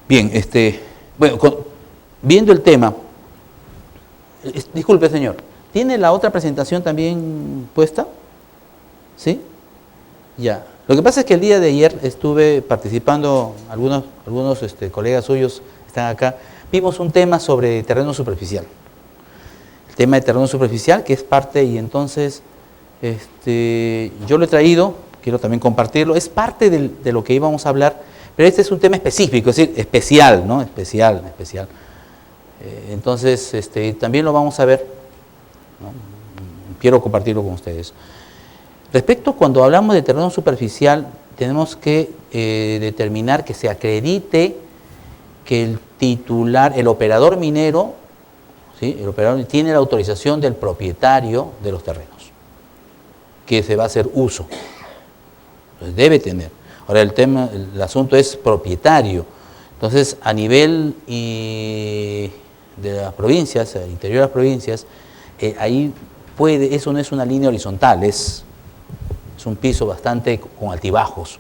Bien, bueno, viendo el tema, disculpe señor, ¿tiene la otra presentación también puesta? ¿Sí? Ya. Lo que pasa es que el día de ayer estuve participando, algunos colegas suyos están acá, vimos un tema sobre terreno superficial. El tema de terreno superficial, que es parte, y entonces yo lo he traído, quiero también compartirlo, es parte de lo que íbamos a hablar, pero este es un tema específico, es decir, especial, ¿no? Especial. Entonces, también lo vamos a ver, ¿no? Quiero compartirlo con ustedes. Respecto, cuando hablamos de terreno superficial, tenemos que determinar que se acredite que el titular, el operador minero, ¿sí? El operador tiene la autorización del propietario de los terrenos, que se va a hacer uso. Entonces debe tener. Ahora el asunto es propietario. Entonces, a nivel de las provincias, al interior de las provincias, ahí eso no es una línea horizontal, es un piso bastante con altibajos,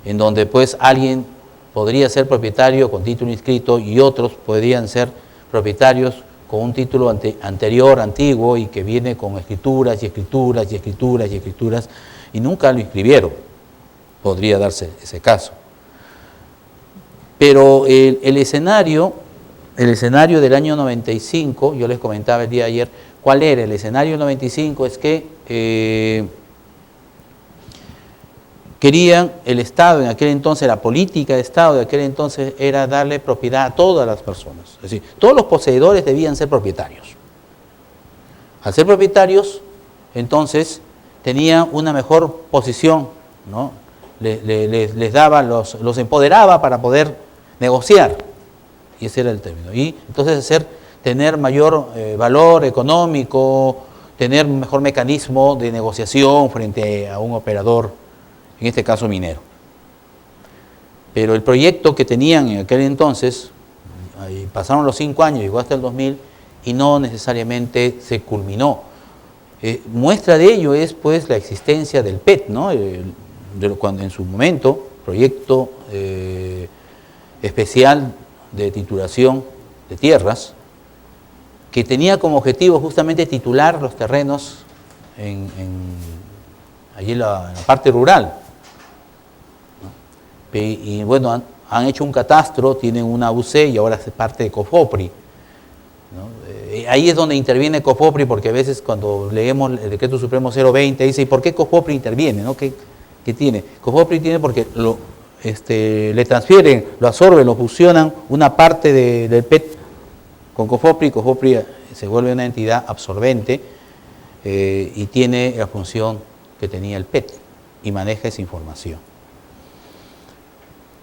en donde pues alguien podría ser propietario con título inscrito y otros podrían ser propietarios con un título anterior, antiguo, y que viene con escrituras y nunca lo inscribieron. Podría darse ese caso. Pero el escenario del año 95, yo les comentaba el día de ayer, ¿cuál era? El escenario 95 es que querían el Estado en aquel entonces, la política de Estado de aquel entonces era darle propiedad a todas las personas. Es decir, todos los poseedores debían ser propietarios. Al ser propietarios, entonces, tenían una mejor posición, ¿no? Les daba, los empoderaba para poder negociar. Y ese era el término. Y entonces tener mayor valor económico, tener un mejor mecanismo de negociación frente a un operador, en este caso minero. Pero el proyecto que tenían en aquel entonces, pasaron los 5 años, llegó hasta el 2000 y no necesariamente se culminó. Muestra de ello es pues la existencia del PET, ¿no? Cuando en su momento, proyecto especial de titulación de tierras, que tenía como objetivo justamente titular los terrenos allí en la parte rural. Y bueno, han hecho un catastro, tienen una UC y ahora es parte de COFOPRI, ¿no? Ahí es donde interviene COFOPRI, porque a veces cuando leemos el Decreto Supremo 020 dice, ¿y por qué COFOPRI interviene? ¿No? ¿Qué tiene? COFOPRI tiene porque le transfieren, lo absorben, lo fusionan una parte del PET con COFOPRI. COFOPRI se vuelve una entidad absorbente y tiene la función que tenía el PET y maneja esa información.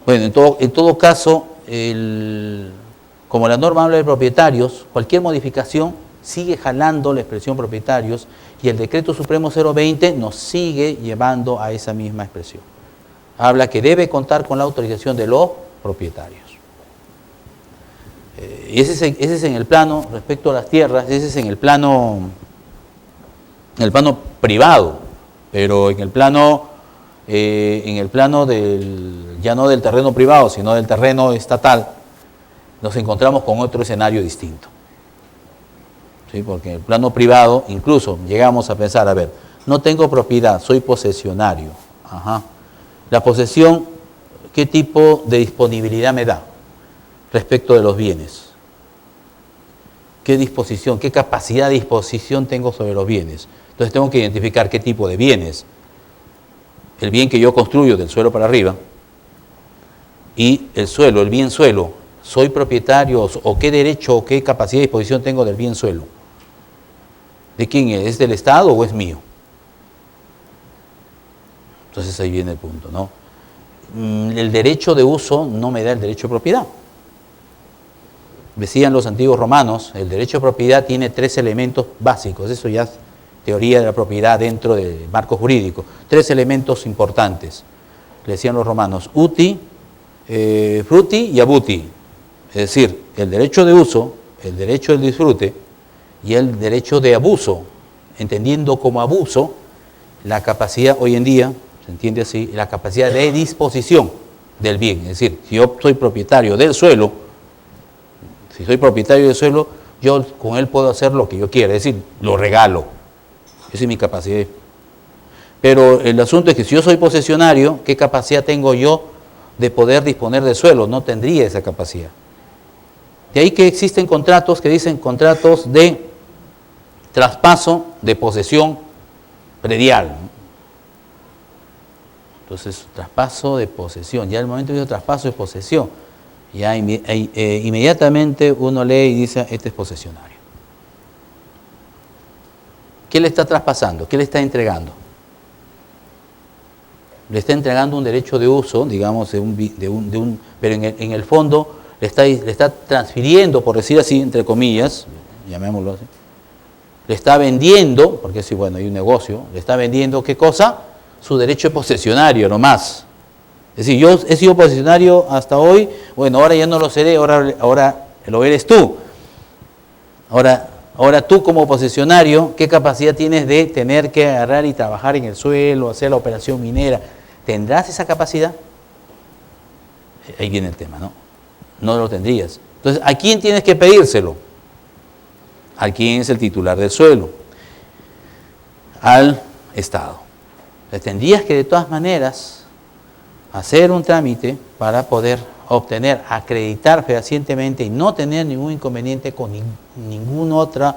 Bueno, en todo caso, como la norma habla de propietarios, cualquier modificación sigue jalando la expresión propietarios y el Decreto Supremo 020 nos sigue llevando a esa misma expresión. Habla que debe contar con la autorización de los propietarios. Y ese es en el plano, respecto a las tierras, ese es en el plano privado, pero en el plano ya no del terreno privado, sino del terreno estatal, nos encontramos con otro escenario distinto. ¿Sí? Porque en el plano privado, incluso llegamos a pensar, a ver, no tengo propiedad, soy posesionario. Ajá. La posesión, ¿qué tipo de disponibilidad me da respecto de los bienes? ¿Qué disposición, qué capacidad de disposición tengo sobre los bienes? Entonces tengo que identificar qué tipo de bienes. El bien que yo construyo del suelo para arriba y el bien suelo, ¿soy propietario o qué derecho o qué capacidad de disposición tengo del bien suelo? ¿De quién es? ¿Es del Estado o es mío? Entonces ahí viene el punto, ¿no? El derecho de uso no me da el derecho de propiedad. Decían los antiguos romanos, el derecho de propiedad tiene 3 elementos básicos, eso ya es teoría de la propiedad dentro del marco jurídico. 3 elementos importantes, le decían los romanos, uti, fruti y abuti. Es decir, el derecho de uso, el derecho del disfrute y el derecho de abuso, entendiendo como abuso la capacidad, hoy en día, se entiende así, la capacidad de disposición. del bien. Es decir, si yo soy propietario del suelo, yo con él puedo hacer lo que yo quiera, es decir, lo regalo. Esa es mi capacidad. Pero el asunto es que si yo soy posesionario, ¿qué capacidad tengo yo de poder disponer del suelo? No tendría esa capacidad. De ahí que existen contratos que dicen contratos de traspaso de posesión predial. Entonces, traspaso de posesión. Ya el momento de traspaso de posesión, ya inmediatamente uno lee y dice, este es posesionario. ¿Qué le está traspasando? ¿Qué le está entregando? Le está entregando un derecho de uso, digamos, pero en el fondo le está transfiriendo, por decir así, entre comillas, llamémoslo así, le está vendiendo, porque sí, bueno, hay un negocio, le está vendiendo, ¿qué cosa? Su derecho de posesionario, nomás. Es decir, yo he sido posesionario hasta hoy, bueno, ahora ya no lo seré, ahora lo eres tú. Ahora tú como posesionario, ¿qué capacidad tienes de tener que agarrar y trabajar en el suelo, hacer la operación minera? ¿Tendrás esa capacidad? Ahí viene el tema, ¿no? No lo tendrías. Entonces, ¿a quién tienes que pedírselo? ¿A quién es el titular del suelo? Al Estado. Entonces, tendrías que de todas maneras hacer un trámite para poder obtener, acreditar fehacientemente y no tener ningún inconveniente con ningún otro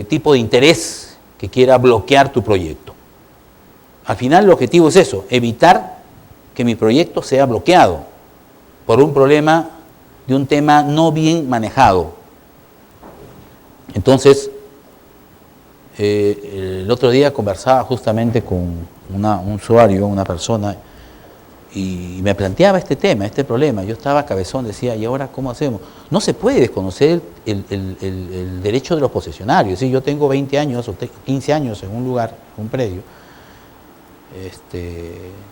tipo de interés que quiera bloquear tu proyecto. Al final el objetivo es eso, evitar que mi proyecto sea bloqueado por un problema de un tema no bien manejado. Entonces, el otro día conversaba justamente con un usuario, una persona, y me planteaba este tema, este problema. Yo estaba cabezón, decía, ¿y ahora cómo hacemos? No se puede desconocer el derecho de los posesionarios. ¿Sí? Yo tengo 20 años o 15 años en un lugar, un predio.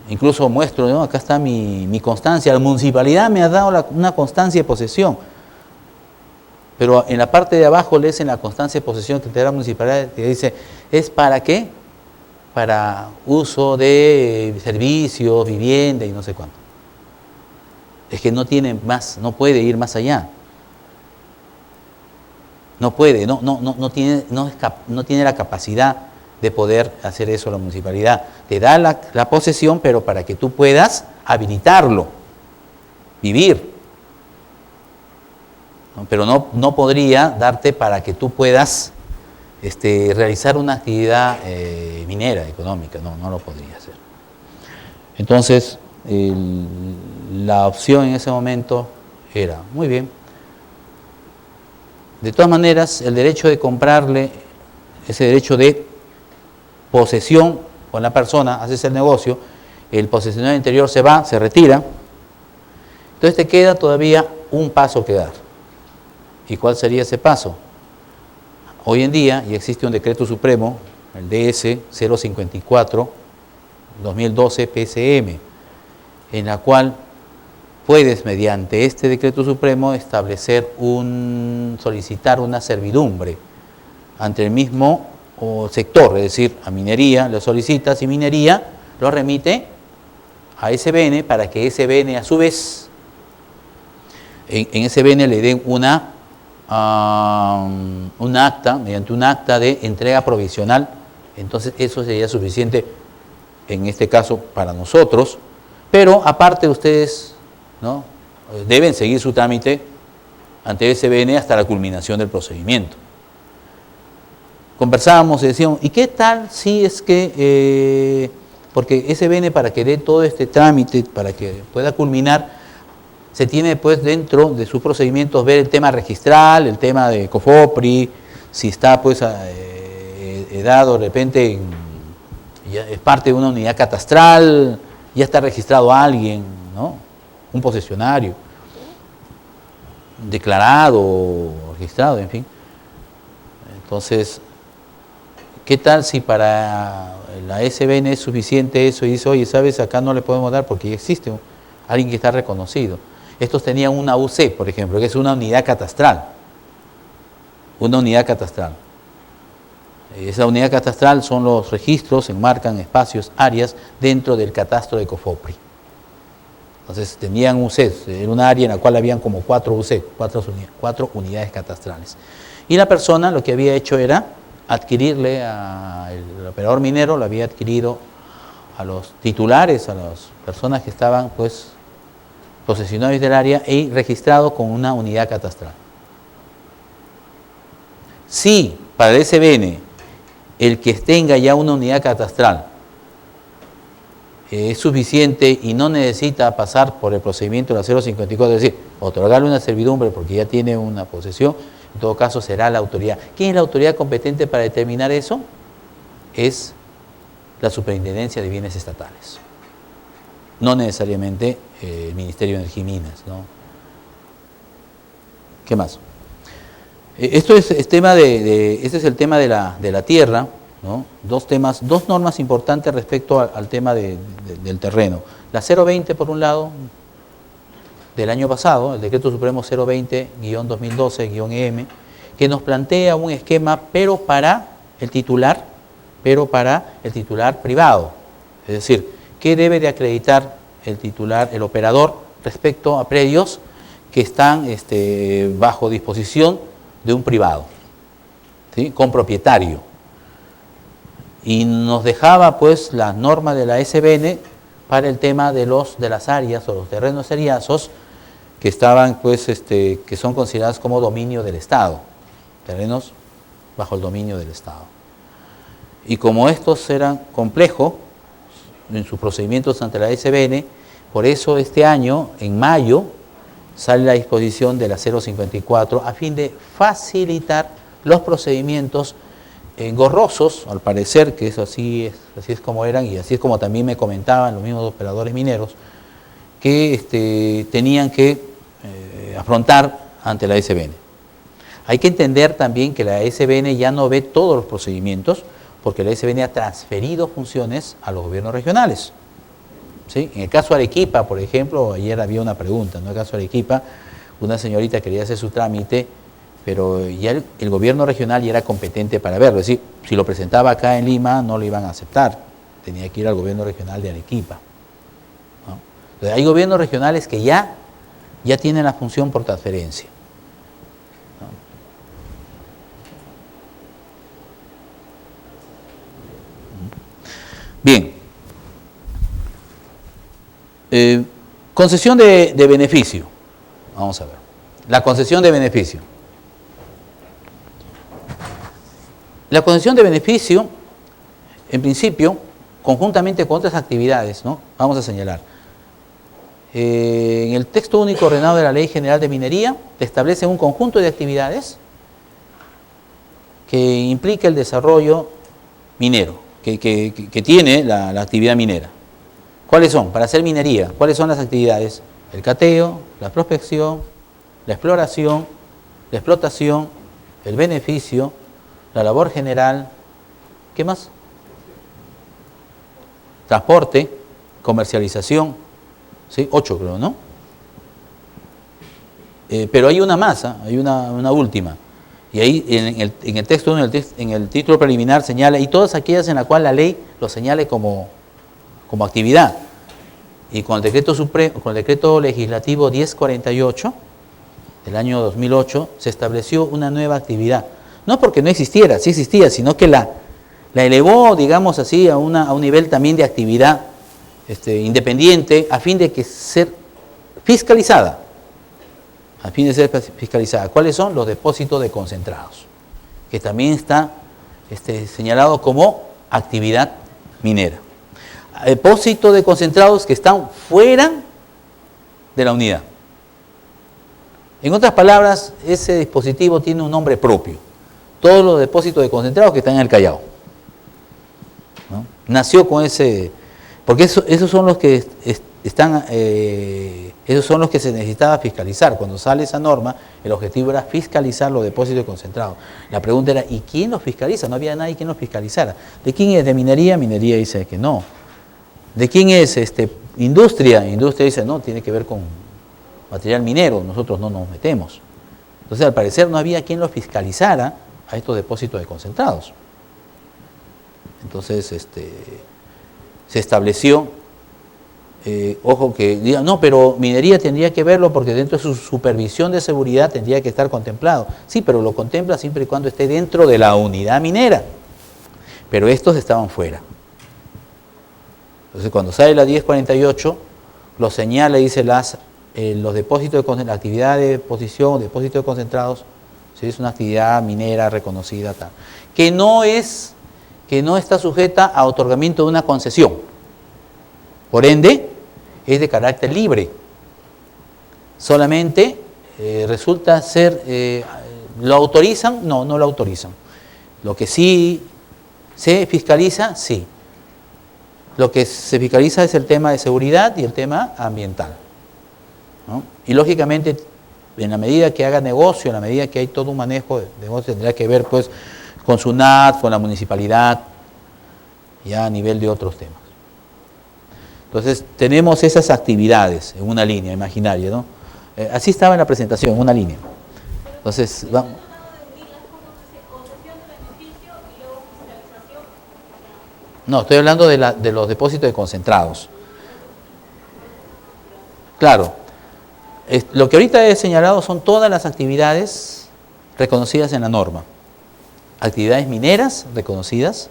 Incluso muestro, ¿no? Acá está mi constancia. La municipalidad me ha dado una constancia de posesión. Pero en la parte de abajo lees en la constancia de posesión que te da la municipalidad, te dice, ¿es para qué? Para uso de servicios, vivienda y no sé cuánto. Es que no tiene más, no puede ir más allá. No puede, no tiene la capacidad de poder hacer eso la municipalidad. Te da la posesión, pero para que tú puedas habilitarlo, vivir. Pero no podría darte para que tú puedas realizar una actividad minera, económica, no lo podría hacer. Entonces, la opción en ese momento era, muy bien, de todas maneras, el derecho de comprarle, ese derecho de posesión con la persona, haces el negocio, el posesionario interior se va, se retira, entonces te queda todavía un paso que dar. ¿Y cuál sería ese paso? Hoy en día ya existe un decreto supremo, el DS 054-2012 PSM, en la cual puedes, mediante este decreto supremo, solicitar una servidumbre ante el mismo sector, es decir, a minería, lo solicitas y minería lo remite a SBN para que SBN a su vez, en SBN le den mediante un acta de entrega provisional. Entonces eso sería suficiente en este caso para nosotros, pero aparte ustedes, ¿no?, deben seguir su trámite ante SBN hasta la culminación del procedimiento. Conversábamos y decíamos, ¿y qué tal si es que, porque SBN para que dé todo este trámite, para que pueda culminar, se tiene después dentro de sus procedimientos ver el tema registral, el tema de COFOPRI, si está pues dado de repente, ya es parte de una unidad catastral, ya está registrado alguien, ¿no?, un posesionario, declarado, registrado, en fin. Entonces, ¿qué tal si para la SBN es suficiente eso y dice, oye, ¿sabes? Acá no le podemos dar porque ya existe alguien que está reconocido. Estos tenían una UC, por ejemplo, que es una unidad catastral. Una unidad catastral. Esa unidad catastral son los registros, enmarcan espacios, áreas dentro del catastro de COFOPRI. Entonces tenían UCs, era un área en la cual habían como 4 UC, 4 unidades catastrales. Y la persona lo que había hecho era adquirirle al operador minero, lo había adquirido a los titulares, a las personas que estaban pues posesionarios del área y registrado con una unidad catastral. Si para el SBN el que tenga ya una unidad catastral es suficiente y no necesita pasar por el procedimiento de la 054, es decir, otorgarle una servidumbre porque ya tiene una posesión, en todo caso será la autoridad. ¿Quién es la autoridad competente para determinar eso? Es la Superintendencia de Bienes Estatales. No necesariamente el Ministerio de Energía y Minas, ¿no? ¿Qué más? Este es el tema de la tierra, ¿no? Dos normas importantes respecto al tema del terreno. La 020, por un lado, del año pasado, el Decreto Supremo 020-2012-EM, que nos plantea un esquema, pero para el titular privado. Es decir, ¿qué debe de acreditar el operador respecto a predios que están bajo disposición de un privado, ¿sí? Con propietario? Y nos dejaba pues la norma de la SBN para el tema de las áreas o los terrenos seriazos que estaban pues que son considerados como dominio del Estado, terrenos bajo el dominio del Estado. Y como estos eran complejos en sus procedimientos ante la SBN, por eso este año, en mayo, sale la disposición de la 054 a fin de facilitar los procedimientos engorrosos, al parecer, que eso así es como eran y así es como también me comentaban los mismos operadores mineros, que tenían que afrontar ante la SBN. Hay que entender también que la SBN ya no ve todos los procedimientos, porque la SBN ha transferido funciones a los gobiernos regionales. ¿Sí? En el caso de Arequipa, por ejemplo, ayer había una pregunta, ¿no? En el caso de Arequipa, una señorita quería hacer su trámite, pero ya el gobierno regional ya era competente para verlo. Es decir, si lo presentaba acá en Lima, no lo iban a aceptar. Tenía que ir al gobierno regional de Arequipa, ¿no? Entonces, hay gobiernos regionales que ya tienen la función por transferencia, ¿no? Bien. Concesión de beneficio. Vamos a ver. La concesión de beneficio. La concesión de beneficio, en principio, conjuntamente con otras actividades, ¿no? Vamos a señalar. En el texto único ordenado de la Ley General de Minería, establece un conjunto de actividades que implica el desarrollo minero, que tiene la actividad minera. ¿Cuáles son? Para hacer minería, ¿cuáles son las actividades? El cateo, la prospección, la exploración, la explotación, el beneficio, la labor general, ¿qué más? Transporte, comercialización, ¿sí? 8 creo, ¿no? Pero hay una más, hay una última. Y ahí en el texto, en el título preliminar señala, y todas aquellas en las cuales la ley lo señale como actividad. Y con el decreto legislativo 1048 del año 2008 se estableció una nueva actividad. No porque no existiera, sí existía, sino que la elevó, digamos así, a un nivel también de actividad independiente a fin de ser fiscalizada. ¿Cuáles son? Los depósitos de concentrados, que también está señalado como actividad minera. Depósitos de concentrados que están fuera de la unidad. En otras palabras, ese dispositivo tiene un nombre propio. Todos los depósitos de concentrados que están en el Callao, ¿no? Nació con ese, porque esos son los que esos son los que se necesitaba fiscalizar. Cuando sale esa norma, el objetivo era fiscalizar los depósitos de concentrados. La pregunta era, ¿y quién los fiscaliza? No había nadie quien los fiscalizara. ¿De quién es? ¿De minería? Minería dice que no. ¿De quién es industria? Industria dice, no, tiene que ver con material minero, nosotros no nos metemos. Entonces, al parecer, no había quien los fiscalizara a estos depósitos de concentrados. Entonces, se estableció ojo que digan, no, pero minería tendría que verlo porque dentro de su supervisión de seguridad tendría que estar contemplado. Sí, pero lo contempla siempre y cuando esté dentro de la unidad minera. Pero estos estaban fuera. Entonces, cuando sale la 1048, lo señala y dice los depósitos de la actividad de deposición, depósitos de concentrados, ¿sí? Es una actividad minera reconocida, tal, que no está sujeta a otorgamiento de una concesión. Por ende, es de carácter libre. Solamente resulta ser, ¿lo autorizan? No, no lo autorizan. Lo que sí se fiscaliza, sí. Lo que se fiscaliza es el tema de seguridad y el tema ambiental, ¿no? Y lógicamente, en la medida que haga negocio, en la medida que hay todo un manejo de negocio, tendrá que ver pues con SUNAT, con la municipalidad, ya a nivel de otros temas. Entonces, tenemos esas actividades en una línea imaginaria, ¿no? Así estaba en la presentación, en una línea. Entonces, vamos. No, estoy hablando de los depósitos de concentrados. Claro, lo que ahorita he señalado son todas las actividades reconocidas en la norma. Actividades mineras reconocidas,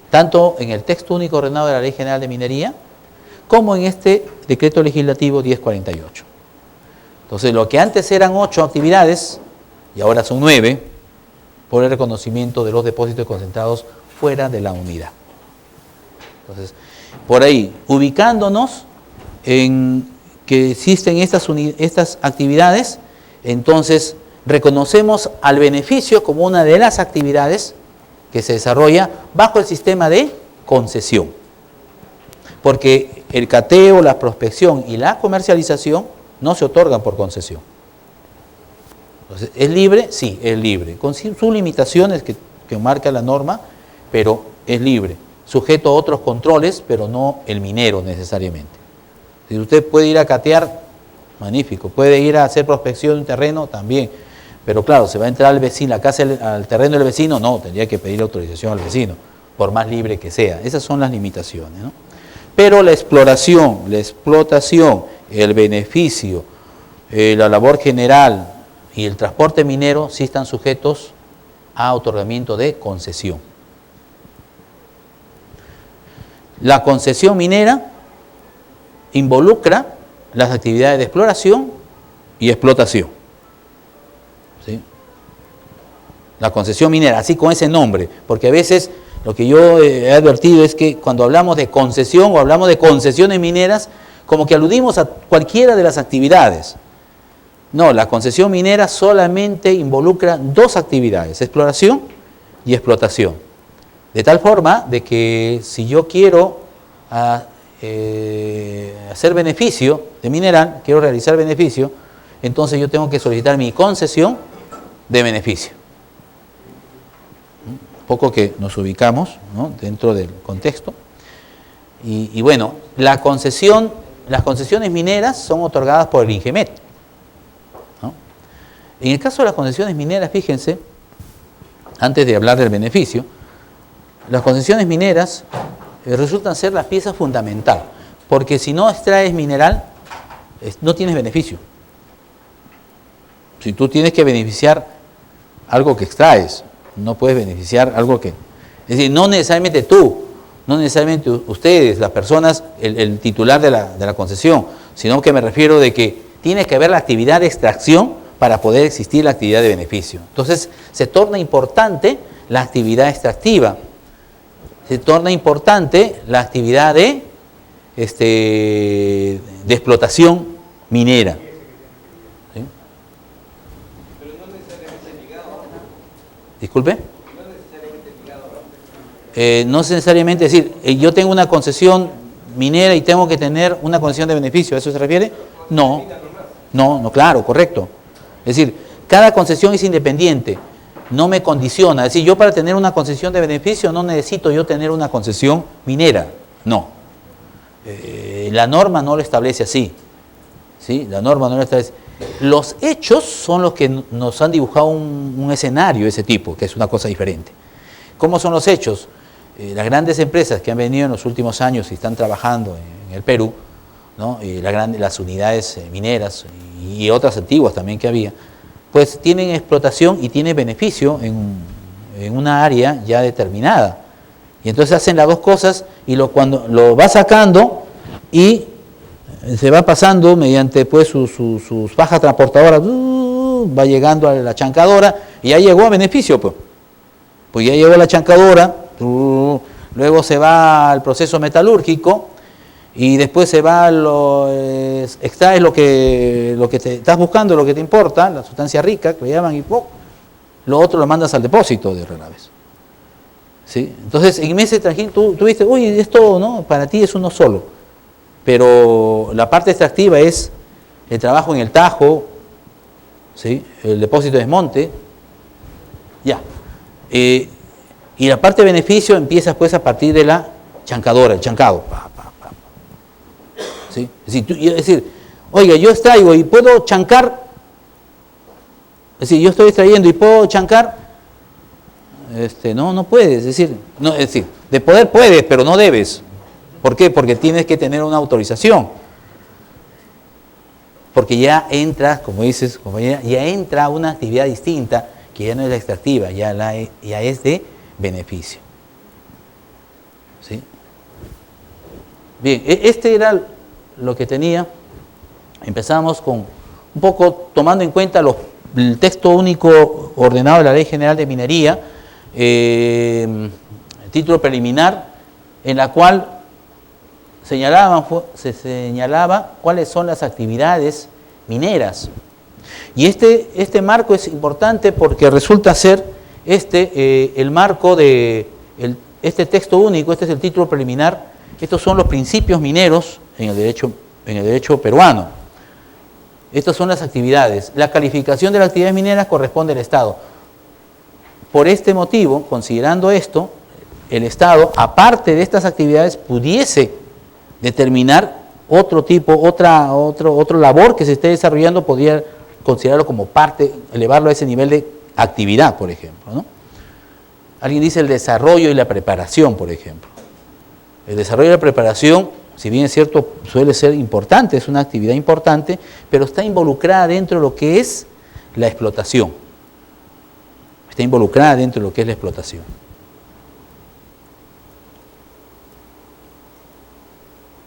tanto en el texto único ordenado de la Ley General de Minería, como en este Decreto Legislativo 1048. Entonces, lo que antes eran 8 actividades, y ahora son 9, por el reconocimiento de los depósitos de concentrados fuera de la unidad. Entonces, por ahí, ubicándonos en que existen estas actividades, entonces reconocemos al beneficio como una de las actividades que se desarrolla bajo el sistema de concesión. Porque el cateo, la prospección y la comercialización no se otorgan por concesión. Entonces, ¿es libre? Sí, es libre. Con sus limitaciones que marca la norma, pero es libre. Sujeto a otros controles, pero no el minero necesariamente. Si usted puede ir a catear, magnífico. Puede ir a hacer prospección de un terreno, también. Pero claro, ¿se va a entrar al vecino, a casa, al terreno del vecino? No, tendría que pedir autorización al vecino, por más libre que sea. Esas son las limitaciones, ¿no? Pero la exploración, la explotación, el beneficio, la labor general y el transporte minero sí están sujetos a otorgamiento de concesión. La concesión minera involucra las actividades de exploración y explotación. ¿Sí? La concesión minera, así con ese nombre, porque a veces lo que yo he advertido es que cuando hablamos de concesión o hablamos de concesiones mineras, como que aludimos a cualquiera de las actividades. No, la concesión minera solamente involucra 2 actividades, exploración y explotación. De tal forma de que si yo quiero hacer beneficio de mineral, quiero realizar beneficio, entonces yo tengo que solicitar mi concesión de beneficio. Un poco que nos ubicamos, ¿no?, dentro del contexto. Y bueno, las concesiones mineras son otorgadas por el INGEMET, ¿no? En el caso de las concesiones mineras, fíjense, antes de hablar del beneficio, las concesiones mineras resultan ser la pieza fundamental, porque si no extraes mineral, no tienes beneficio. Si tú tienes que beneficiar algo que extraes, no puedes beneficiar algo que... Es decir, no necesariamente tú, no necesariamente ustedes, las personas, el titular de la concesión, sino que me refiero de que tiene que haber la actividad de extracción para poder existir la actividad de beneficio. Entonces, se torna importante la actividad extractiva, se torna importante la actividad de explotación minera. ¿Sí? Pero no necesariamente ligado. ¿Disculpe? No necesariamente decir, yo tengo una concesión minera y tengo que tener una concesión de beneficio, ¿a eso se refiere? No, claro, correcto. Es decir, cada concesión es independiente, no me condiciona. Es decir, yo para tener una concesión de beneficio no necesito yo tener una concesión minera, no. La norma no lo establece así, ¿sí? La norma no lo establece. Los hechos son los que nos han dibujado un escenario de ese tipo, que es una cosa diferente. ¿Cómo son los hechos? Las grandes empresas que han venido en los últimos años y están trabajando en el Perú, ¿no? Y las unidades mineras y otras antiguas también que había, pues tienen explotación y tienen beneficio en una área ya determinada. Y entonces hacen las dos cosas y cuando lo va sacando y se va pasando mediante pues sus bajas transportadoras, va llegando a la chancadora y ya llegó a beneficio, pues ya llegó a la chancadora, luego se va al proceso metalúrgico y después se va extraes lo que te estás buscando, lo que te importa, la sustancia rica que le llaman, y lo otro lo mandas al depósito de relaves. ¿Sí? Entonces en ese trajín tú dices, uy, esto no, para ti es uno solo, pero la parte extractiva es el trabajo en el tajo, ¿sí? El depósito de desmonte, ya. Y la parte de beneficio empieza pues a partir de la chancadora, el chancado. ¿Sí? Es decir, oiga, yo extraigo y puedo chancar, es decir, yo estoy extrayendo y puedo chancar, no puedes, es decir, de poder puedes, pero no debes. ¿Por qué? Porque tienes que tener una autorización. Porque ya entras, como dices, compañera, ya entra una actividad distinta, que ya no es la extractiva, ya es de beneficio. ¿Sí? Bien, este era lo que tenía. Empezamos con un poco tomando en cuenta el texto único ordenado de la Ley General de Minería, título preliminar, en la cual se señalaba cuáles son las actividades mineras. Y este marco es importante porque resulta ser el marco de este texto único, este es el título preliminar, estos son los principios mineros en el derecho peruano. Estas son las actividades. La calificación de las actividades mineras corresponde al Estado. Por este motivo, considerando esto, el Estado, aparte de estas actividades, pudiese determinar otro labor que se esté desarrollando, podría considerarlo como parte, elevarlo a ese nivel de actividad, por ejemplo, ¿no? Alguien dice el desarrollo y la preparación, por ejemplo. El desarrollo y la preparación, si bien es cierto, suele ser importante, es una actividad importante, pero está involucrada dentro de lo que es la explotación. Está involucrada dentro de lo que es la explotación.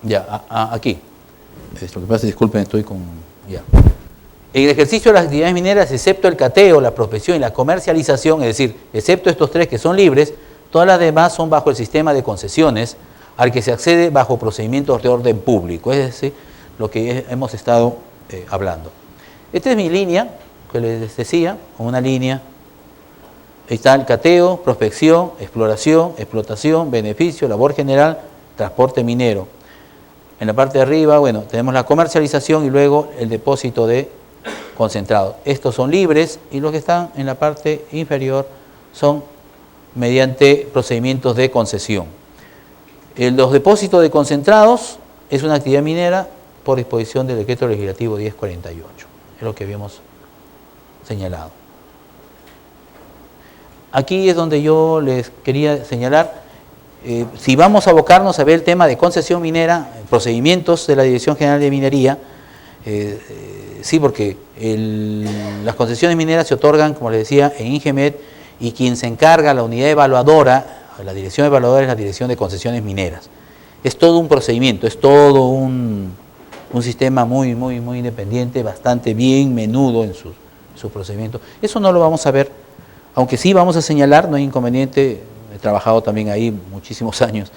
Ya, aquí. Lo que pasa, disculpen, estoy con... Ya. En el ejercicio de las actividades mineras, excepto el cateo, la prospección y la comercialización, es decir, excepto estos tres que son libres, todas las demás son bajo el sistema de concesiones al que se accede bajo procedimientos de orden público, es decir, lo que hemos estado hablando. Esta es mi línea, que les decía, una línea. Ahí está el cateo, prospección, exploración, explotación, beneficio, labor general, transporte minero. En la parte de arriba, bueno, tenemos la comercialización y luego el depósito de concentrado. Estos son libres y los que están en la parte inferior son mediante procedimientos de concesión. Los depósitos de concentrados es una actividad minera por disposición del Decreto Legislativo 1048. Es lo que habíamos señalado. Aquí es donde yo les quería señalar, si vamos a abocarnos a ver el tema de concesión minera, procedimientos de la Dirección General de Minería, sí, porque las concesiones mineras se otorgan, como les decía, en INGEMET, y quien se encarga, la unidad evaluadora, la dirección evaluadora es la Dirección de Concesiones Mineras. Es todo un procedimiento, es todo un sistema muy independiente, bastante bien menudo en sus procedimientos. Eso no lo vamos a ver, aunque sí vamos a señalar, no hay inconveniente, he trabajado también ahí muchísimos años,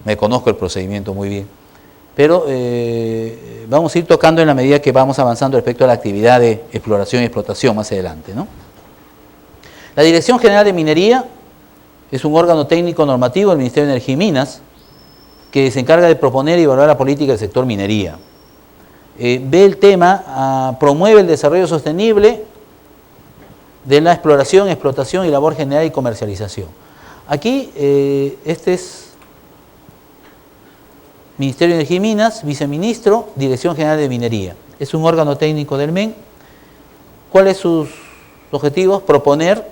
me conozco el procedimiento muy bien. Pero vamos a ir tocando en la medida que vamos avanzando respecto a la actividad de exploración y explotación más adelante, ¿no? La Dirección General de Minería es un órgano técnico normativo del Ministerio de Energía y Minas que se encarga de proponer y evaluar la política del sector minería. Ve el tema, promueve el desarrollo sostenible de la exploración, explotación y labor general y comercialización. Aquí, este es Ministerio de Energía y Minas, viceministro, Dirección General de Minería. Es un órgano técnico del MEN. ¿Cuáles sus objetivos? Proponer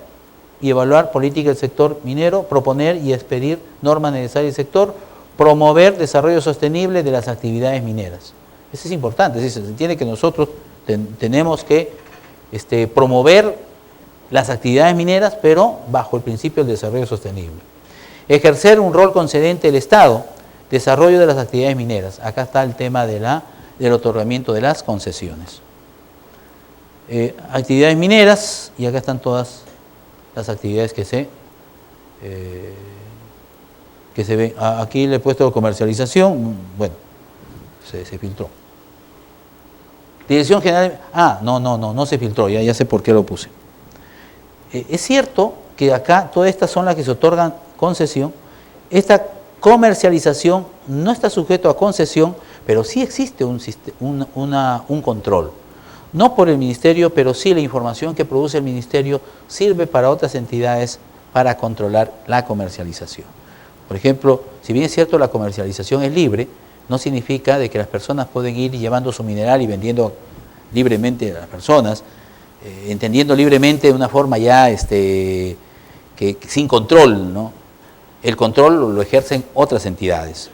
y evaluar política del sector minero, proponer y expedir normas necesarias del sector, promover desarrollo sostenible de las actividades mineras. Eso es importante, es decir, se entiende que nosotros tenemos que promover las actividades mineras, pero bajo el principio del desarrollo sostenible. Ejercer un rol concedente del Estado, desarrollo de las actividades mineras. Acá está el tema del otorgamiento de las concesiones. Actividades mineras, y acá están todas las actividades que se ven. Aquí le he puesto comercialización, bueno, se filtró. Dirección General, no se filtró, ya sé por qué lo puse. Es cierto que acá todas estas son las que se otorgan concesión. Esta comercialización no está sujeto a concesión, pero sí existe un control. No por el Ministerio, pero sí la información que produce el Ministerio sirve para otras entidades para controlar la comercialización. Por ejemplo, si bien es cierto la comercialización es libre, no significa de que las personas pueden ir llevando su mineral y vendiendo libremente a las personas, entendiendo libremente de una forma ya que sin control, ¿no? El control lo ejercen otras entidades.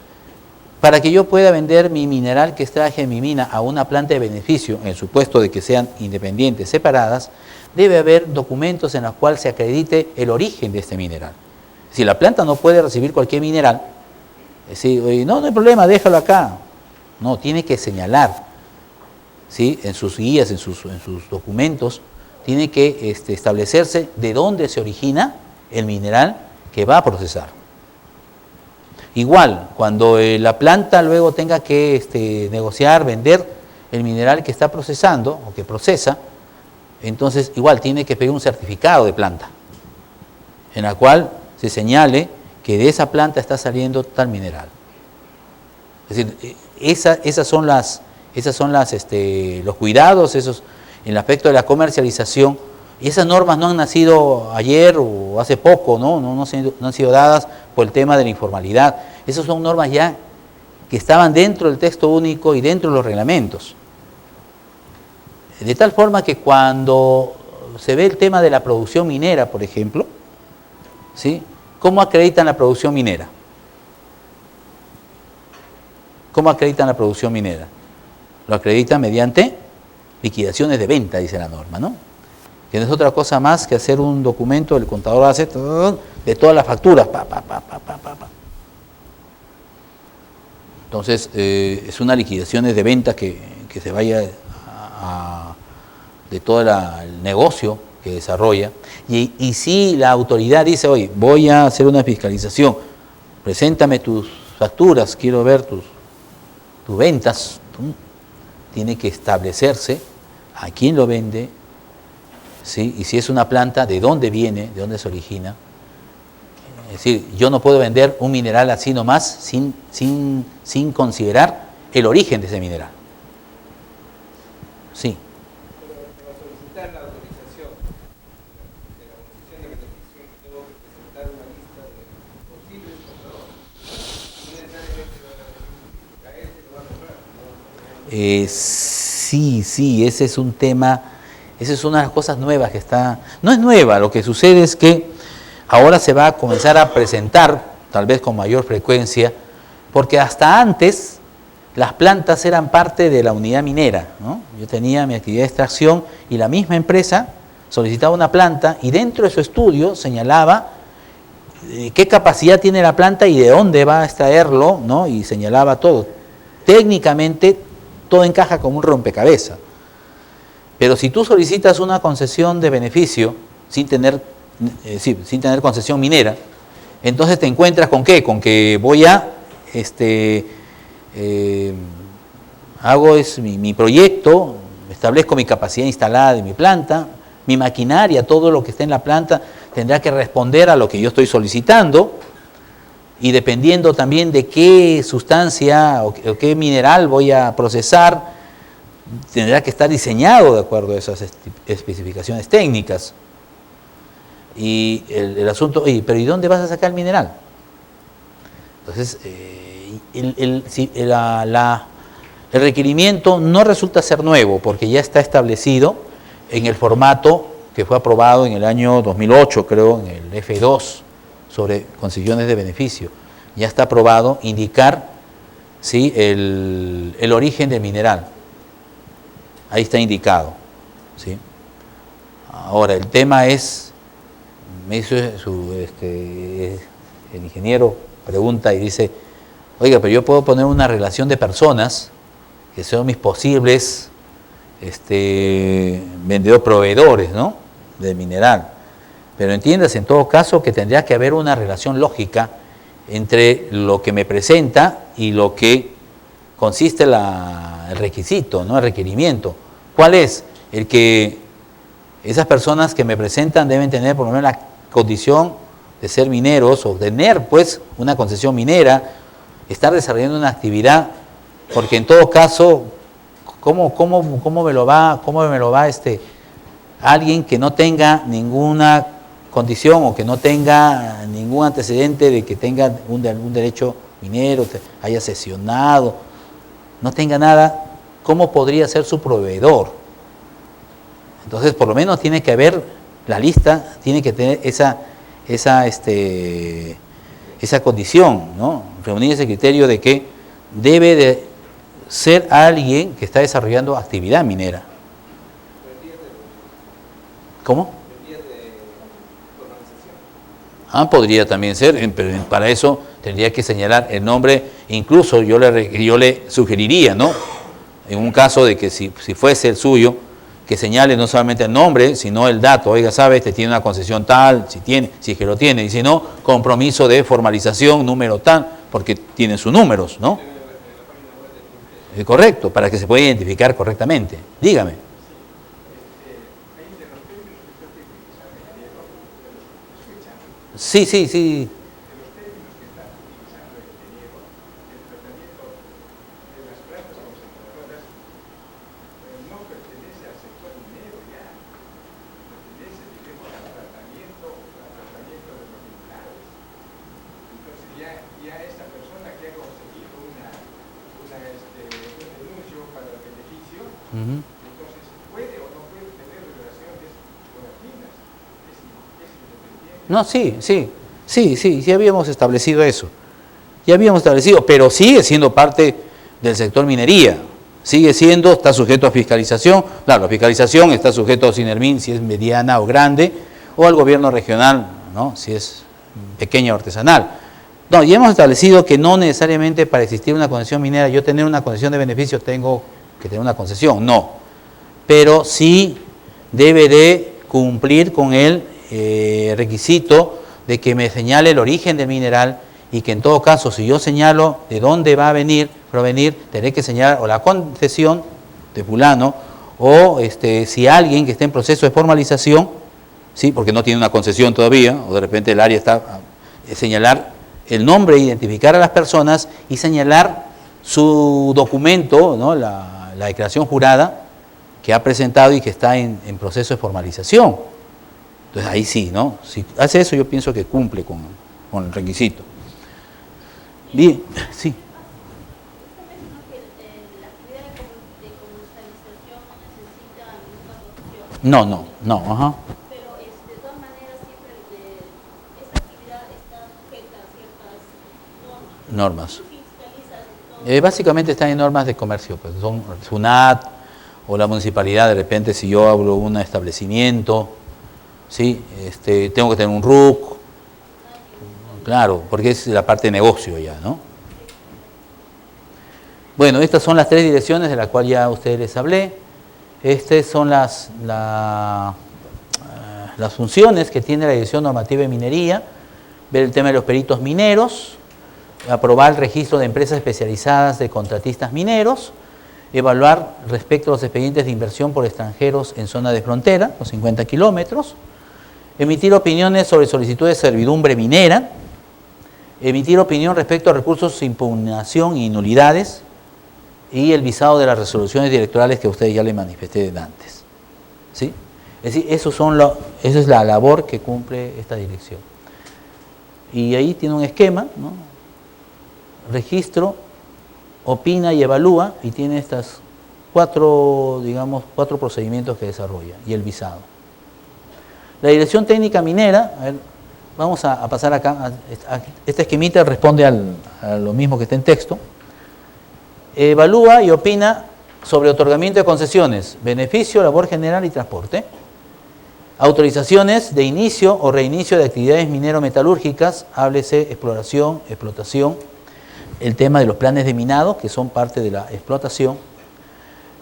Para que yo pueda vender mi mineral que extraje en mi mina a una planta de beneficio, en el supuesto de que sean independientes, separadas, debe haber documentos en los cuales se acredite el origen de este mineral. Si la planta no puede recibir cualquier mineral, decir, no hay problema, déjalo acá. No, tiene que señalar, ¿sí? En sus guías, en sus documentos, tiene que establecerse de dónde se origina el mineral que va a procesar. Igual, cuando la planta luego tenga que negociar, vender el mineral que está procesando o que procesa, entonces igual tiene que pedir un certificado de planta, en la cual se señale que de esa planta está saliendo tal mineral. Es decir, esas son los cuidados, esos en el aspecto de la comercialización. Y esas normas no han nacido ayer o hace poco, no han sido dadas por el tema de la informalidad. Esas son normas ya que estaban dentro del texto único y dentro de los reglamentos. De tal forma que cuando se ve el tema de la producción minera, por ejemplo, ¿sí? ¿Cómo acreditan la producción minera? ¿Cómo acreditan la producción minera? Lo acreditan mediante liquidaciones de venta, dice la norma, ¿no? Que no es otra cosa más que hacer un documento, el contador hace de todas las facturas. Entonces, es una liquidación de venta que se vaya de todo el negocio que desarrolla. Y si la autoridad dice, oye, voy a hacer una fiscalización, preséntame tus facturas, quiero ver tus ventas, tiene que establecerse a quién lo vende, ¿sí? Y si es una planta, de dónde viene, de dónde se origina. Es decir, yo no puedo vender un mineral así nomás sin considerar el origen de ese mineral. Sí. Pero para solicitar la autorización de la concesión de beneficio, tengo que presentar una lista de posibles compradores. No necesariamente lo va a decir, a este lo va a comprar. Sí, ese es un tema, esa es una de las cosas nuevas que está. No es nueva, lo que sucede es que ahora se va a comenzar a presentar, tal vez con mayor frecuencia, porque hasta antes las plantas eran parte de la unidad minera, ¿no? Yo tenía mi actividad de extracción y la misma empresa solicitaba una planta y dentro de su estudio señalaba qué capacidad tiene la planta y de dónde va a extraerlo, ¿no? Y señalaba todo. Técnicamente todo encaja como un rompecabezas. Pero si tú solicitas una concesión de beneficio sin tener concesión minera, entonces te encuentras con ¿qué? Con que voy a hago mi proyecto, establezco mi capacidad instalada de mi planta, mi maquinaria, todo lo que esté en la planta tendrá que responder a lo que yo estoy solicitando, y dependiendo también de qué sustancia o qué mineral voy a procesar, tendrá que estar diseñado de acuerdo a esas especificaciones técnicas. Y el asunto, pero ¿y dónde vas a sacar el mineral? Entonces, el requerimiento no resulta ser nuevo, porque ya está establecido en el formato que fue aprobado en el año 2008, creo, en el F2, sobre concesiones de beneficio. Ya está aprobado indicar ¿sí? el origen del mineral. Ahí está indicado, ¿sí? Ahora, el tema es, me hizo el ingeniero pregunta y dice, oiga, pero yo puedo poner una relación de personas que son mis posibles proveedores, ¿no?, del mineral. Pero entiendas en todo caso que tendría que haber una relación lógica entre lo que me presenta y lo que consiste el requisito, ¿no?, el requerimiento. ¿Cuál es? El que esas personas que me presentan deben tener por lo menos la condición de ser mineros o tener pues una concesión minera, estar desarrollando una actividad, porque en todo caso, ¿cómo me lo va alguien que no tenga ninguna condición o que no tenga ningún antecedente de que tenga un derecho minero, haya sesionado, no tenga nada, ¿cómo podría ser su proveedor? Entonces, por lo menos tiene que haber la lista, tiene que tener esa condición, ¿no? Reunir ese criterio de que debe de ser alguien que está desarrollando actividad minera. ¿Cómo? Podría también ser, pero para eso tendría que señalar el nombre. Incluso yo le sugeriría, ¿no?, en un caso de que si fuese el suyo, que señale no solamente el nombre, sino el dato. Oiga, ¿sabe? Tiene una concesión tal, si es que lo tiene, y si no, compromiso de formalización, número tal, porque tienen sus números, ¿no? Correcto, para que se pueda identificar correctamente. Dígame. Sí. Entonces, ¿puede o no puede tener relaciones con las minas? Es independiente. No, sí, ya habíamos establecido eso. Pero sigue siendo parte del sector minería. Está sujeto a fiscalización. Claro, la fiscalización está sujeto a Sinermin si es mediana o grande, o al gobierno regional, ¿no?, si es pequeña o artesanal. No, ya hemos establecido que no necesariamente para existir una concesión minera, yo tener una concesión de beneficios tengo que tener una concesión, no. Pero sí debe de cumplir con el requisito de que me señale el origen del mineral, y que en todo caso, si yo señalo de dónde va a provenir, tendré que señalar o la concesión de fulano, o si alguien que esté en proceso de formalización, ¿sí?, porque no tiene una concesión todavía, o de repente el área está, señalar el nombre, identificar a las personas y señalar su documento, ¿no?, la declaración jurada que ha presentado y que está en proceso de formalización. Entonces ahí sí, ¿no? Si hace eso, yo pienso que cumple con el requisito. Bien, sí. No, ajá. Pero de todas maneras siempre esta actividad está sujeta a ciertas normas. Básicamente están en normas de comercio, pues son SUNAT o la municipalidad. De repente, si yo abro un establecimiento, ¿sí?, tengo que tener un RUC, claro, porque es la parte de negocio ya, ¿no? Bueno, estas son las 3 direcciones de las cuales ya a ustedes les hablé. Estas son las funciones que tiene la Dirección Normativa de Minería: ver el tema de los peritos mineros, aprobar el registro de empresas especializadas de contratistas mineros, evaluar respecto a los expedientes de inversión por extranjeros en zona de frontera, los 50 kilómetros, emitir opiniones sobre solicitud de servidumbre minera, emitir opinión respecto a recursos de impugnación y nulidades, y el visado de las resoluciones directorales que a ustedes ya les manifesté antes, ¿sí? Es decir, esa es la labor que cumple esta dirección. Y ahí tiene un esquema, ¿no? Registro, opina y evalúa, y tiene estas 4 procedimientos que desarrolla, y el visado. La Dirección Técnica Minera, a ver, vamos a pasar acá, esta esquemita responde a lo mismo que está en texto. Evalúa y opina sobre otorgamiento de concesiones, beneficio, labor general y transporte. Autorizaciones de inicio o reinicio de actividades minero-metalúrgicas, háblese exploración, explotación, el tema de los planes de minado, que son parte de la explotación,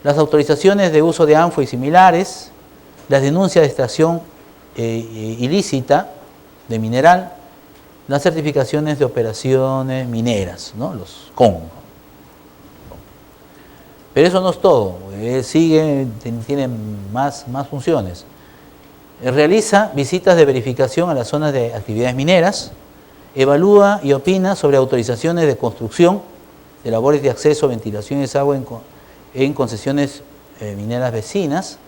las autorizaciones de uso de ANFO y similares, las denuncias de extracción ilícita de mineral, las certificaciones de operaciones mineras, ¿no? Los CON. Pero eso no es todo, sigue, tiene más funciones. Realiza visitas de verificación a las zonas de actividades mineras, evalúa y opina sobre autorizaciones de construcción, de labores de acceso, ventilación y desagüe en concesiones mineras vecinas,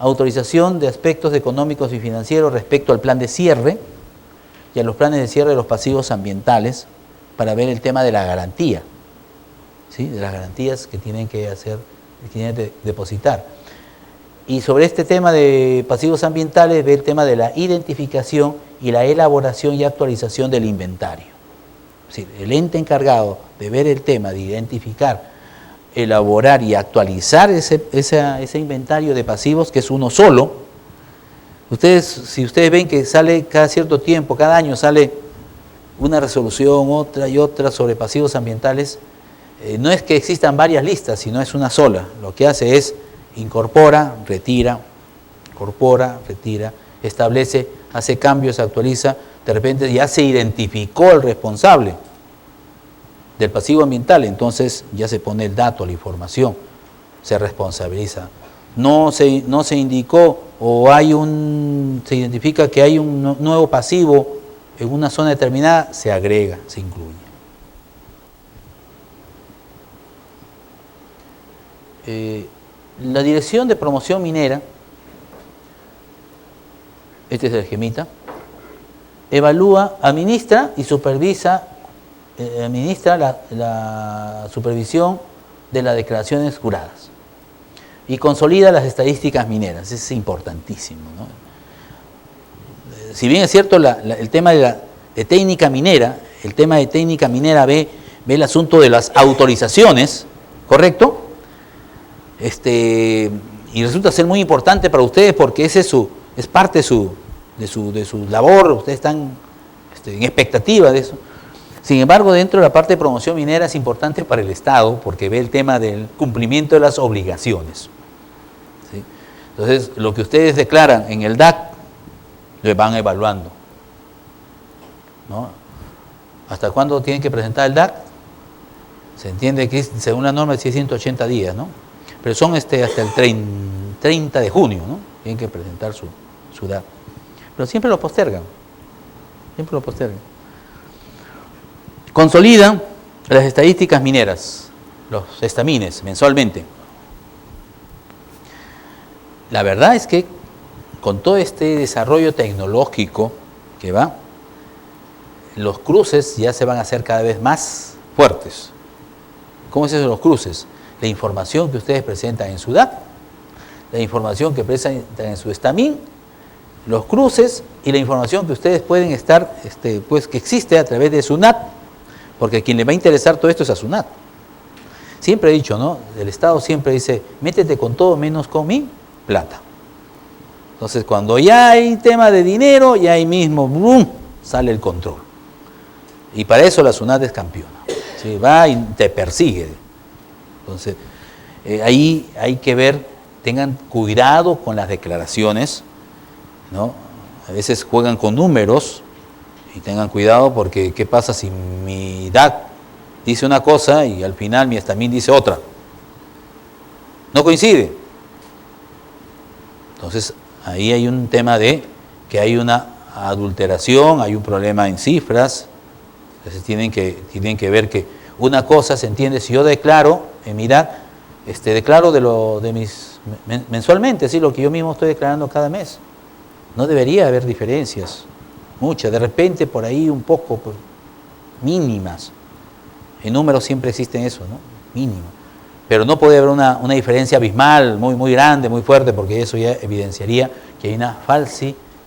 autorización de aspectos económicos y financieros respecto al plan de cierre y a los planes de cierre de los pasivos ambientales para ver el tema de la garantía, ¿sí? De las garantías que tienen que hacer, que tienen que depositar. Y sobre este tema de pasivos ambientales, ve el tema de la identificación y la elaboración y actualización del inventario. Es decir, el ente encargado de ver el tema, de identificar, elaborar y actualizar ese inventario de pasivos, que es uno solo. Si ustedes ven que sale cada cierto tiempo, cada año sale una resolución, otra y otra sobre pasivos ambientales, no es que existan varias listas, sino es una sola. Lo que hace es incorpora, retira, establece, hace cambios, actualiza, de repente ya se identificó el responsable del pasivo ambiental, entonces ya se pone el dato, la información, se responsabiliza. No se indicó o se identifica que hay un nuevo pasivo en una zona determinada, se agrega, se incluye. La Dirección de Promoción Minera, este es el GEMITA, evalúa, administra y supervisa, la supervisión de las declaraciones juradas y consolida las estadísticas mineras. Es importantísimo, ¿no? Si bien es cierto el tema de técnica minera, el tema de técnica minera ve el asunto de las autorizaciones, ¿correcto? Y resulta ser muy importante para ustedes porque ese es parte de su labor, ustedes están en expectativa de eso. Sin embargo, dentro de la parte de promoción minera es importante para el Estado porque ve el tema del cumplimiento de las obligaciones, ¿sí? Entonces, lo que ustedes declaran en el DAC, lo van evaluando, ¿no? ¿Hasta cuándo tienen que presentar el DAC? Se entiende que según la norma es 180 días, ¿no? Pero son hasta el 30 de junio, ¿no? Tienen que presentar su DAC. Pero siempre lo postergan, Consolidan las estadísticas mineras, los estamines, mensualmente. La verdad es que con todo este desarrollo tecnológico que va, los cruces ya se van a hacer cada vez más fuertes. ¿Cómo es eso de los cruces? La información que ustedes presentan en su DAC, la información que presentan en su estamín, los cruces y la información que ustedes pueden estar, que existe a través de SUNAT, porque a quien le va a interesar todo esto es a SUNAT. Siempre he dicho, ¿no? El Estado siempre dice, métete con todo menos con mi plata. Entonces, cuando ya hay tema de dinero, ya ahí mismo, ¡bum!, sale el control. Y para eso la SUNAT es campeona. ¿Sí? Va y te persigue. Entonces, ahí hay que ver, tengan cuidado con las declaraciones, ¿no? A veces juegan con números y tengan cuidado porque ¿qué pasa si mi DAC dice una cosa y al final mi estamín dice otra? No coincide. Entonces, ahí hay un tema de que hay una adulteración, hay un problema en cifras. Entonces tienen que ver que una cosa se entiende, si yo declaro en mi DAC, declaro de mis mensualmente, ¿sí? Lo que yo mismo estoy declarando cada mes. No debería haber diferencias, muchas, de repente por ahí un poco, pues, mínimas. En números siempre existen eso, ¿no? Mínimo. Pero no puede haber una diferencia abismal, muy, muy grande, muy fuerte, porque eso ya evidenciaría que hay una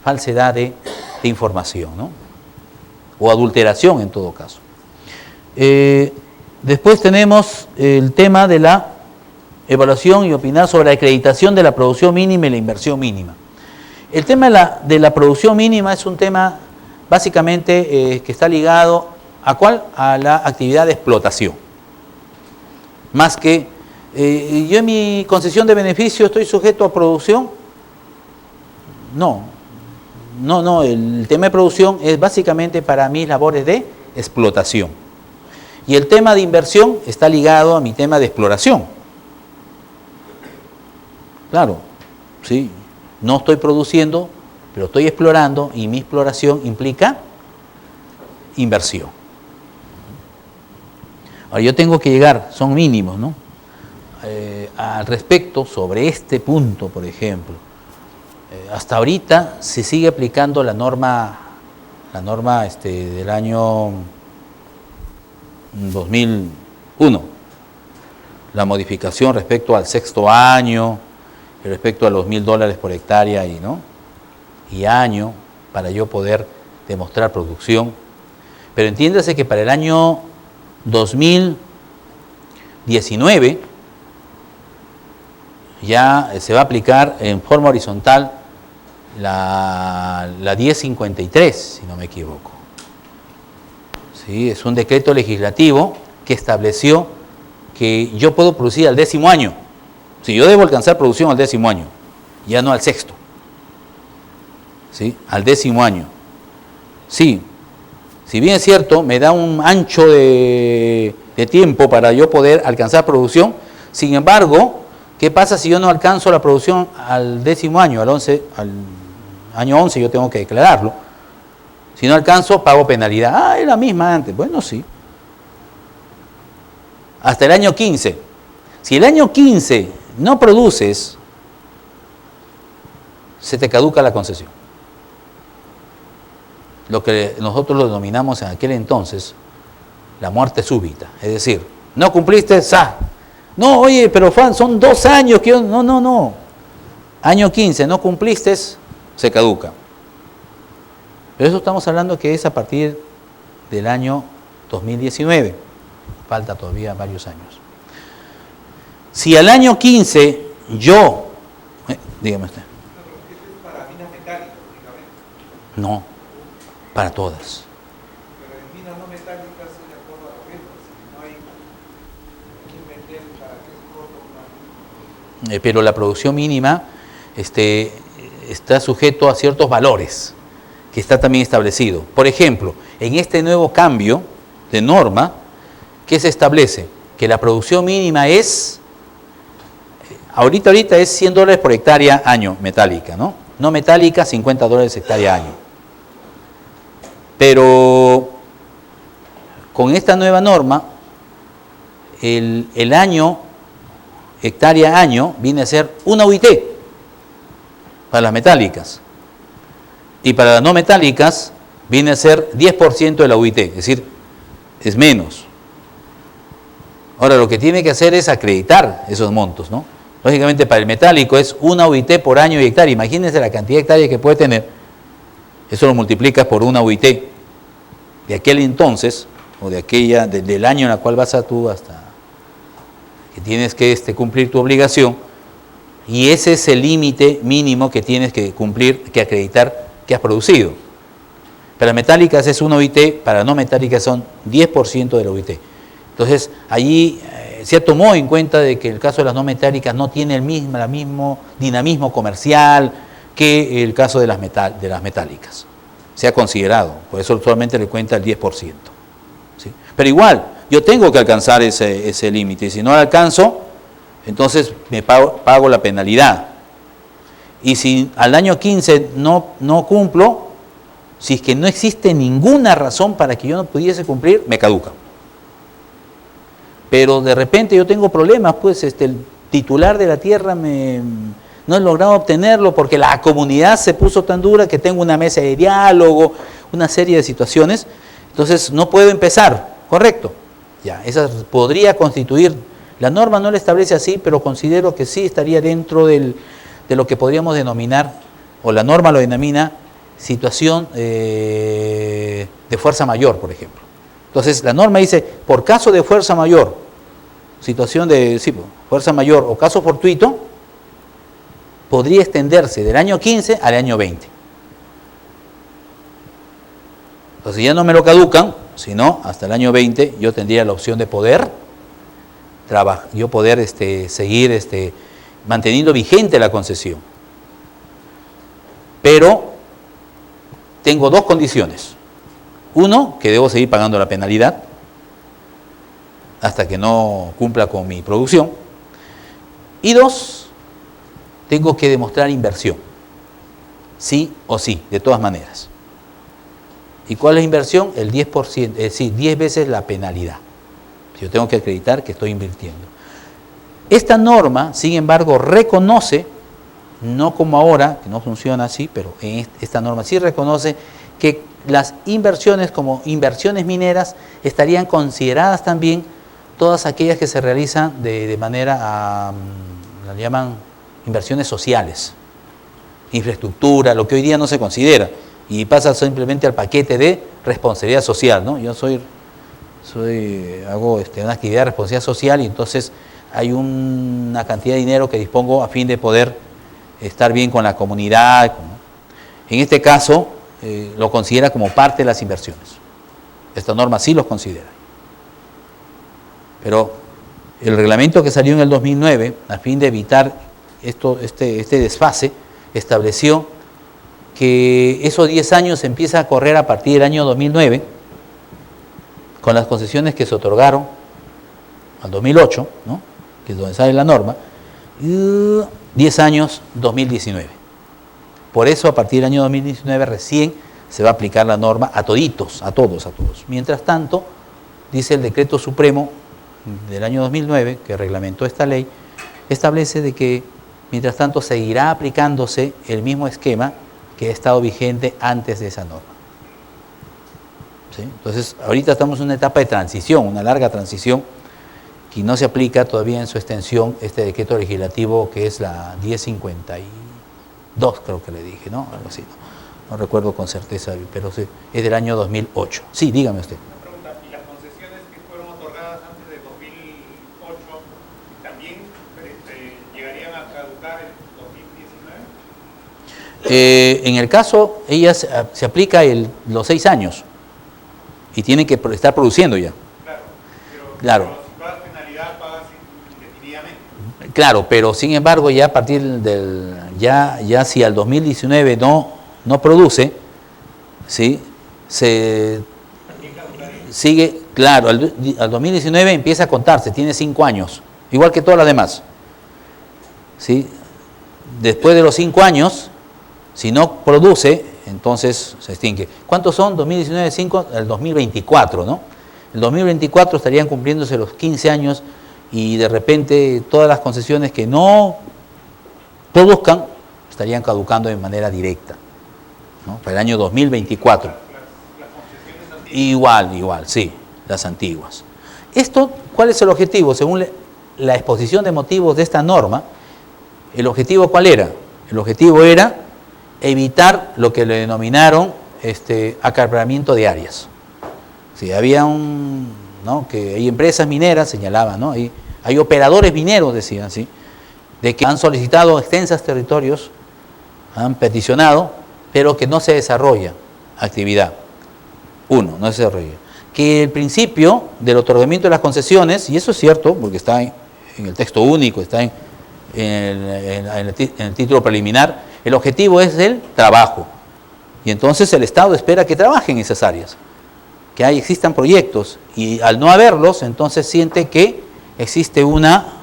falsedad de información, ¿no? O adulteración en todo caso. Después tenemos el tema de la evaluación y opinar sobre la acreditación de la producción mínima y la inversión mínima. El tema de la producción mínima es un tema básicamente que está ligado ¿a cuál? A la actividad de explotación. Más que yo en mi concesión de beneficio estoy sujeto a producción. No, el tema de producción es básicamente para mis labores de explotación. Y el tema de inversión está ligado a mi tema de exploración. Claro, sí, no estoy produciendo, pero estoy explorando y mi exploración implica inversión. Ahora yo tengo que llegar, son mínimos, ¿no? Al respecto, sobre este punto, por ejemplo, hasta ahorita se sigue aplicando la norma del año 2001, la modificación respecto al sexto año, respecto a los $1.000 por hectárea y año, para yo poder demostrar producción. Pero entiéndase que para el año 2019 ya se va a aplicar en forma horizontal la 1053, si no me equivoco. ¿Sí? Es un decreto legislativo que estableció que yo puedo producir al 10º año. Si yo debo alcanzar producción al 10º año, ya no al sexto. ¿Sí? Al 10º año. Sí, si bien es cierto, me da un ancho de tiempo para yo poder alcanzar producción. Sin embargo, ¿qué pasa si yo no alcanzo la producción al 10º año, al año 11 yo tengo que declararlo? Si no alcanzo, pago penalidad. Ah, es la misma antes. Bueno, sí. Hasta el año 15. Si el año 15 no produces, se te caduca la concesión. Lo que nosotros lo denominamos en aquel entonces la muerte súbita. Es decir, no cumpliste, ¡sa! No, oye, pero son 2 años que yo... No. Año 15, no cumpliste, se caduca. Pero eso estamos hablando que es a partir del año 2019. Falta todavía varios años. Si al año 15 yo... dígame usted. ¿Es para minas metálicas únicamente? No, para todas. Pero en minas no metálicas es de acuerdo a la renta. Si no hay que vender para que es corto. Pero la producción mínima está sujeto a ciertos valores que está también establecido. Por ejemplo, en este nuevo cambio de norma, ¿qué se establece? Que la producción mínima es, ahorita es $100 por hectárea año, metálica, ¿no? No metálica, $50 hectárea año. Pero con esta nueva norma, el año, hectárea año, viene a ser una UIT para las metálicas. Y para las no metálicas viene a ser 10% de la UIT, es decir, es menos. Ahora, lo que tiene que hacer es acreditar esos montos, ¿no? Lógicamente, para el metálico es una UIT por año y hectárea. Imagínense la cantidad de hectáreas que puede tener. Eso lo multiplicas por una UIT de aquel entonces, o del año en el cual vas tú hasta que tienes que cumplir tu obligación, y ese es el límite mínimo que tienes que cumplir, que acreditar que has producido. Para metálicas es una UIT, para no metálicas son 10% de la UIT. Entonces, allí se tomó en cuenta de que el caso de las no metálicas no tiene el mismo dinamismo comercial que el caso de las metálicas. Se ha considerado, por eso solamente le cuenta el 10%. ¿Sí? Pero igual, yo tengo que alcanzar ese límite, y si no lo alcanzo, entonces me pago la penalidad. Y si al año 15 no cumplo, si es que no existe ninguna razón para que yo no pudiese cumplir, me caduca. Pero de repente yo tengo problemas, pues el titular de la tierra no he logrado obtenerlo porque la comunidad se puso tan dura que tengo una mesa de diálogo, una serie de situaciones, entonces no puedo empezar, ¿correcto? Ya, esa podría constituir, la norma no lo establece así, pero considero que sí estaría dentro de lo que podríamos denominar, o la norma lo denomina, situación de fuerza mayor, por ejemplo. Entonces, la norma dice, por caso de fuerza mayor, situación de fuerza mayor o caso fortuito, podría extenderse del año 15 al año 20. Entonces, ya no me lo caducan, sino hasta el año 20 yo tendría la opción de poder trabajar, yo poder seguir manteniendo vigente la concesión. Pero tengo dos condiciones. Uno, que debo seguir pagando la penalidad hasta que no cumpla con mi producción. Y dos, tengo que demostrar inversión. Sí o sí, de todas maneras. ¿Y cuál es la inversión? El 10%, es decir, 10 veces la penalidad. Yo tengo que acreditar que estoy invirtiendo. Esta norma, sin embargo, reconoce, no como ahora, que no funciona así, pero esta norma sí reconoce que las inversiones como inversiones mineras estarían consideradas también todas aquellas que se realizan de manera, la llaman inversiones sociales, infraestructura, lo que hoy día no se considera, y pasa simplemente al paquete de responsabilidad social, ¿no? Yo hago una actividad de responsabilidad social y entonces hay una cantidad de dinero que dispongo a fin de poder estar bien con la comunidad, ¿no? En este caso, lo considera como parte de las inversiones. Esta norma sí los considera. Pero el reglamento que salió en el 2009, a fin de evitar este desfase, estableció que esos 10 años empieza a correr a partir del año 2009, con las concesiones que se otorgaron al 2008, ¿no? Que es donde sale la norma, y 10 años 2019. Por eso, a partir del año 2019 recién se va a aplicar la norma a toditos, a todos. Mientras tanto, dice el decreto supremo del año 2009, que reglamentó esta ley, establece de que, mientras tanto, seguirá aplicándose el mismo esquema que ha estado vigente antes de esa norma. ¿Sí? Entonces, ahorita estamos en una etapa de transición, una larga transición, que no se aplica todavía en su extensión este decreto legislativo que es la 1052, creo que le dije, ¿no? Algo así, no recuerdo con certeza, pero sí, es del año 2008. Sí, dígame usted. Una pregunta, ¿y las concesiones que fueron otorgadas antes de 2008 también llegarían a caducar en 2019? En el caso, ellas se aplica los 6 años y tienen que estar produciendo ya. Claro. Pero si pagas penalidad, pagas indefinidamente. Claro, pero sin embargo ya a partir ya si al 2019 no produce, ¿sí? Se sigue, claro, al 2019 empieza a contarse, tiene 5 años, igual que todas las demás. ¿Sí? Después de los 5 años, si no produce, entonces se extingue. ¿Cuántos son? 2019, 5, el 2024, ¿no? El 2024 estarían cumpliéndose los 15 años y de repente todas las concesiones que no produzcan estarían caducando de manera directa, ¿no? Para el año 2024. Las concesiones antiguas. Igual, sí, las antiguas. ¿Cuál es el objetivo? Según la exposición de motivos de esta norma, ¿el objetivo cuál era? El objetivo era evitar lo que le denominaron acaparamiento de áreas. Si había ¿no? que hay empresas mineras, señalaban, ¿no? Hay operadores mineros, decían, ¿sí? De que han solicitado extensos territorios, han peticionado, pero que no se desarrolla actividad. No se desarrolla. Que el principio del otorgamiento de las concesiones, y eso es cierto, porque está en el texto único, está en el título preliminar, el objetivo es el trabajo. Y entonces el Estado espera que trabajen en esas áreas, que existan proyectos, y al no haberlos, entonces siente que existe una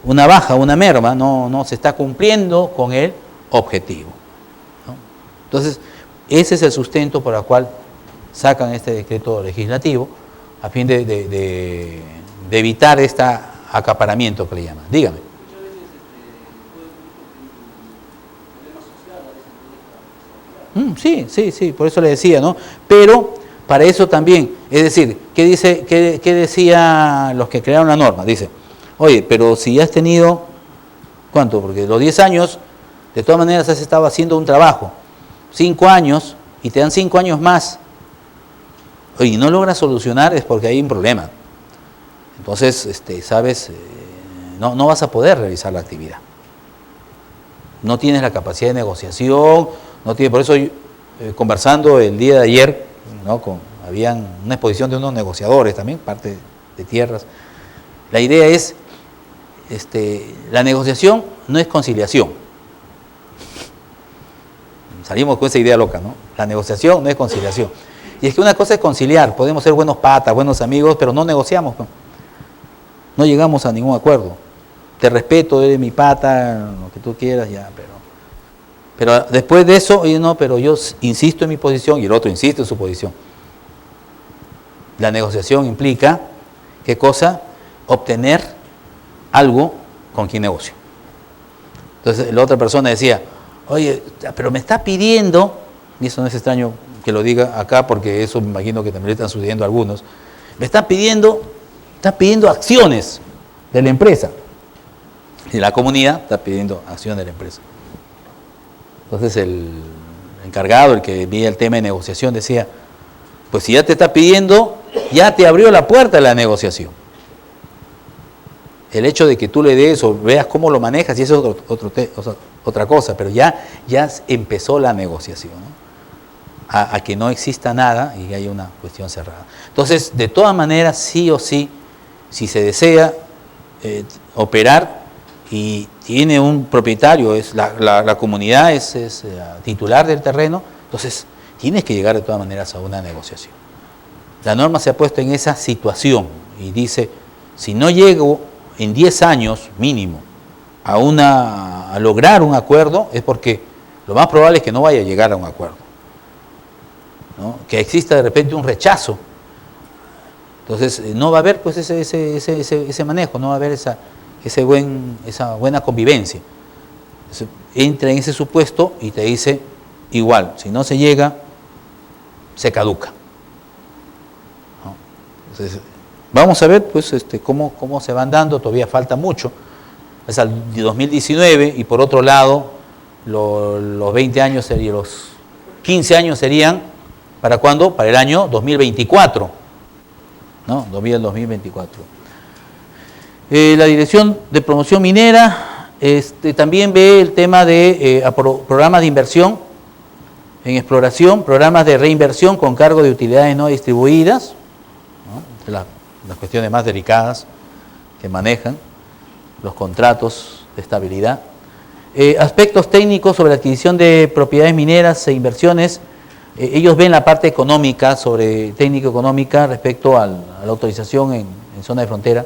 baja, una merma, no se está cumpliendo con el objetivo, ¿no? Entonces, ese es el sustento por el cual sacan este decreto legislativo, a fin de evitar este acaparamiento que le llaman. Dígame. Sí, por eso le decía, ¿no? Pero para eso también, es decir, ¿qué decía los que crearon la norma? Dice, oye, pero si has tenido, ¿cuánto? Porque los 10 años, de todas maneras has estado haciendo un trabajo, 5 años, y te dan 5 años más y no logras solucionar, es porque hay un problema. Entonces, sabes, no vas a poder realizar la actividad. No tienes la capacidad de negociación, por eso conversando el día de ayer, ¿no? Habían una exposición de unos negociadores también, parte de tierras. La idea es, la negociación no es conciliación. Salimos con esa idea loca, ¿no? La negociación no es conciliación. Y es que una cosa es conciliar, podemos ser buenos patas, buenos amigos, pero no negociamos, no llegamos a ningún acuerdo. Te respeto, eres mi pata, lo que tú quieras, ya, pero después de eso, oye, no, pero yo insisto en mi posición y el otro insiste en su posición. La negociación implica, ¿qué cosa? Obtener algo con quien negocio. Entonces la otra persona decía, oye, pero me está pidiendo, y eso no es extraño que lo diga acá porque eso me imagino que también le están sucediendo a algunos, me está pidiendo acciones de la empresa. Y la comunidad está pidiendo acciones de la empresa. Entonces el encargado, el que veía el tema de negociación, decía, pues si ya te está pidiendo, ya te abrió la puerta a la negociación. El hecho de que tú le des o veas cómo lo manejas, y eso es otra cosa, pero ya empezó la negociación, ¿no? A que no exista nada y haya una cuestión cerrada. Entonces, de todas maneras, sí o sí, si se desea operar y tiene un propietario, la comunidad es titular del terreno, entonces tienes que llegar de todas maneras a una negociación. La norma se ha puesto en esa situación y dice, si no llego en 10 años mínimo a lograr un acuerdo, es porque lo más probable es que no vaya a llegar a un acuerdo, ¿no? Que exista de repente un rechazo. Entonces no va a haber pues ese manejo, no va a haber esa buena convivencia. Entonces, entra en ese supuesto y te dice igual, si no se llega, se caduca, ¿no? Entonces, vamos a ver pues cómo se van dando, todavía falta mucho, es al 2019 y por otro lado los 20 años serían, los 15 años serían, ¿para cuándo? Para el año 2024, ¿no? 2024. La Dirección de Promoción Minera también ve el tema de programas de inversión en exploración, programas de reinversión con cargo de utilidades no distribuidas, ¿no? Las cuestiones más delicadas que manejan, los contratos de estabilidad. Aspectos técnicos sobre la adquisición de propiedades mineras e inversiones. Ellos ven la parte económica, sobre técnico-económica respecto a la autorización en zona de frontera.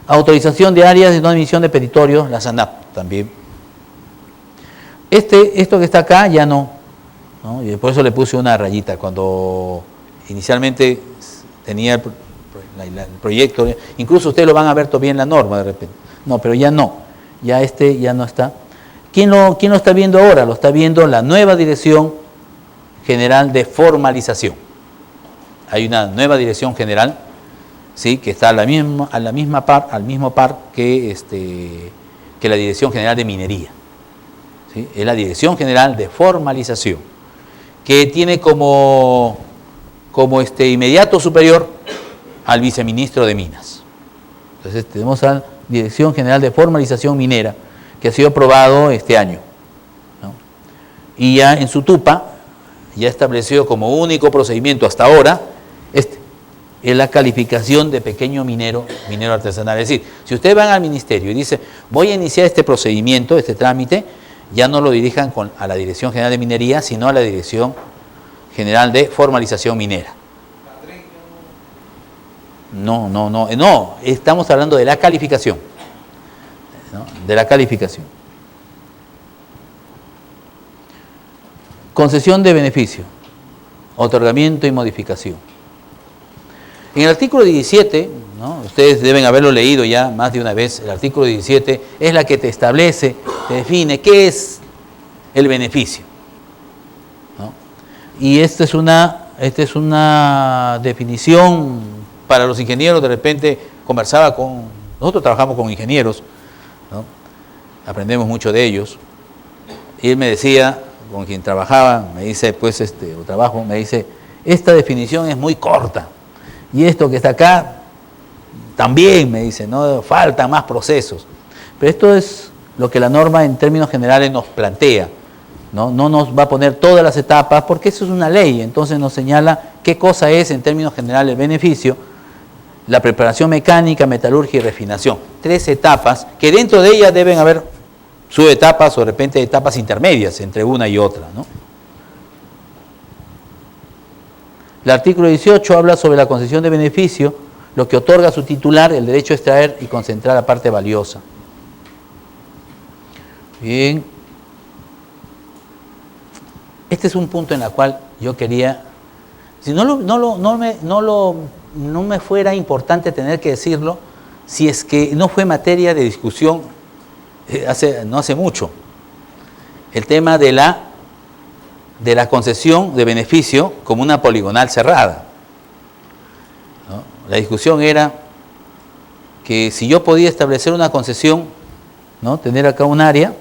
Autorización de áreas de no admisión de petitorios, la SANAP también. Esto que está acá ya no, y por eso le puse una rayita. Cuando inicialmente tenía el proyecto, incluso ustedes lo van a ver todavía en la norma de repente. No, pero ya no, ya ya no está. ¿Quién lo está viendo ahora? Lo está viendo la nueva Dirección General de Formalización. Hay una nueva Dirección General, ¿sí? Que está al mismo par que la Dirección General de Minería, ¿sí? Es la Dirección General de Formalización, que tiene como inmediato superior al viceministro de Minas. Entonces tenemos a la Dirección General de Formalización Minera, que ha sido aprobado este año, ¿no? Y ya en su tupa, ya estableció como único procedimiento hasta ahora, es la calificación de pequeño minero artesanal. Es decir, si ustedes van al ministerio y dicen, voy a iniciar este procedimiento, este trámite, ya no lo dirijan a la Dirección General de Minería, sino a la Dirección General de Formalización Minera. No, estamos hablando de la calificación, ¿no? De la calificación. Concesión de beneficio, otorgamiento y modificación. En el artículo 17, ¿no? Ustedes deben haberlo leído ya más de una vez, el artículo 17 es la que te establece, te define qué es el beneficio, ¿no? Y esta es una definición para los ingenieros. De repente nosotros trabajamos con ingenieros, ¿no? Aprendemos mucho de ellos, y él me decía, con quien trabajaba, me dice, pues, me dice, esta definición es muy corta. Y esto que está acá, también me dice, ¿no? Faltan más procesos. Pero esto es lo que la norma en términos generales nos plantea. No nos va a poner todas las etapas, porque eso es una ley. Entonces nos señala qué cosa es en términos generales el beneficio. La preparación mecánica, metalurgia y refinación. 3 etapas, que dentro de ellas deben haber subetapas o de repente etapas intermedias entre una y otra, ¿no? El artículo 18 habla sobre la concesión de beneficio, lo que otorga a su titular el derecho a extraer y concentrar la parte valiosa. Bien. Este es un punto en el cual yo quería, si no me fuera importante tener que decirlo, si es que no fue materia de discusión no hace mucho, el tema de la concesión de beneficio como una poligonal cerrada, ¿no? La discusión era que si yo podía establecer una concesión, ¿no? Tener acá un área,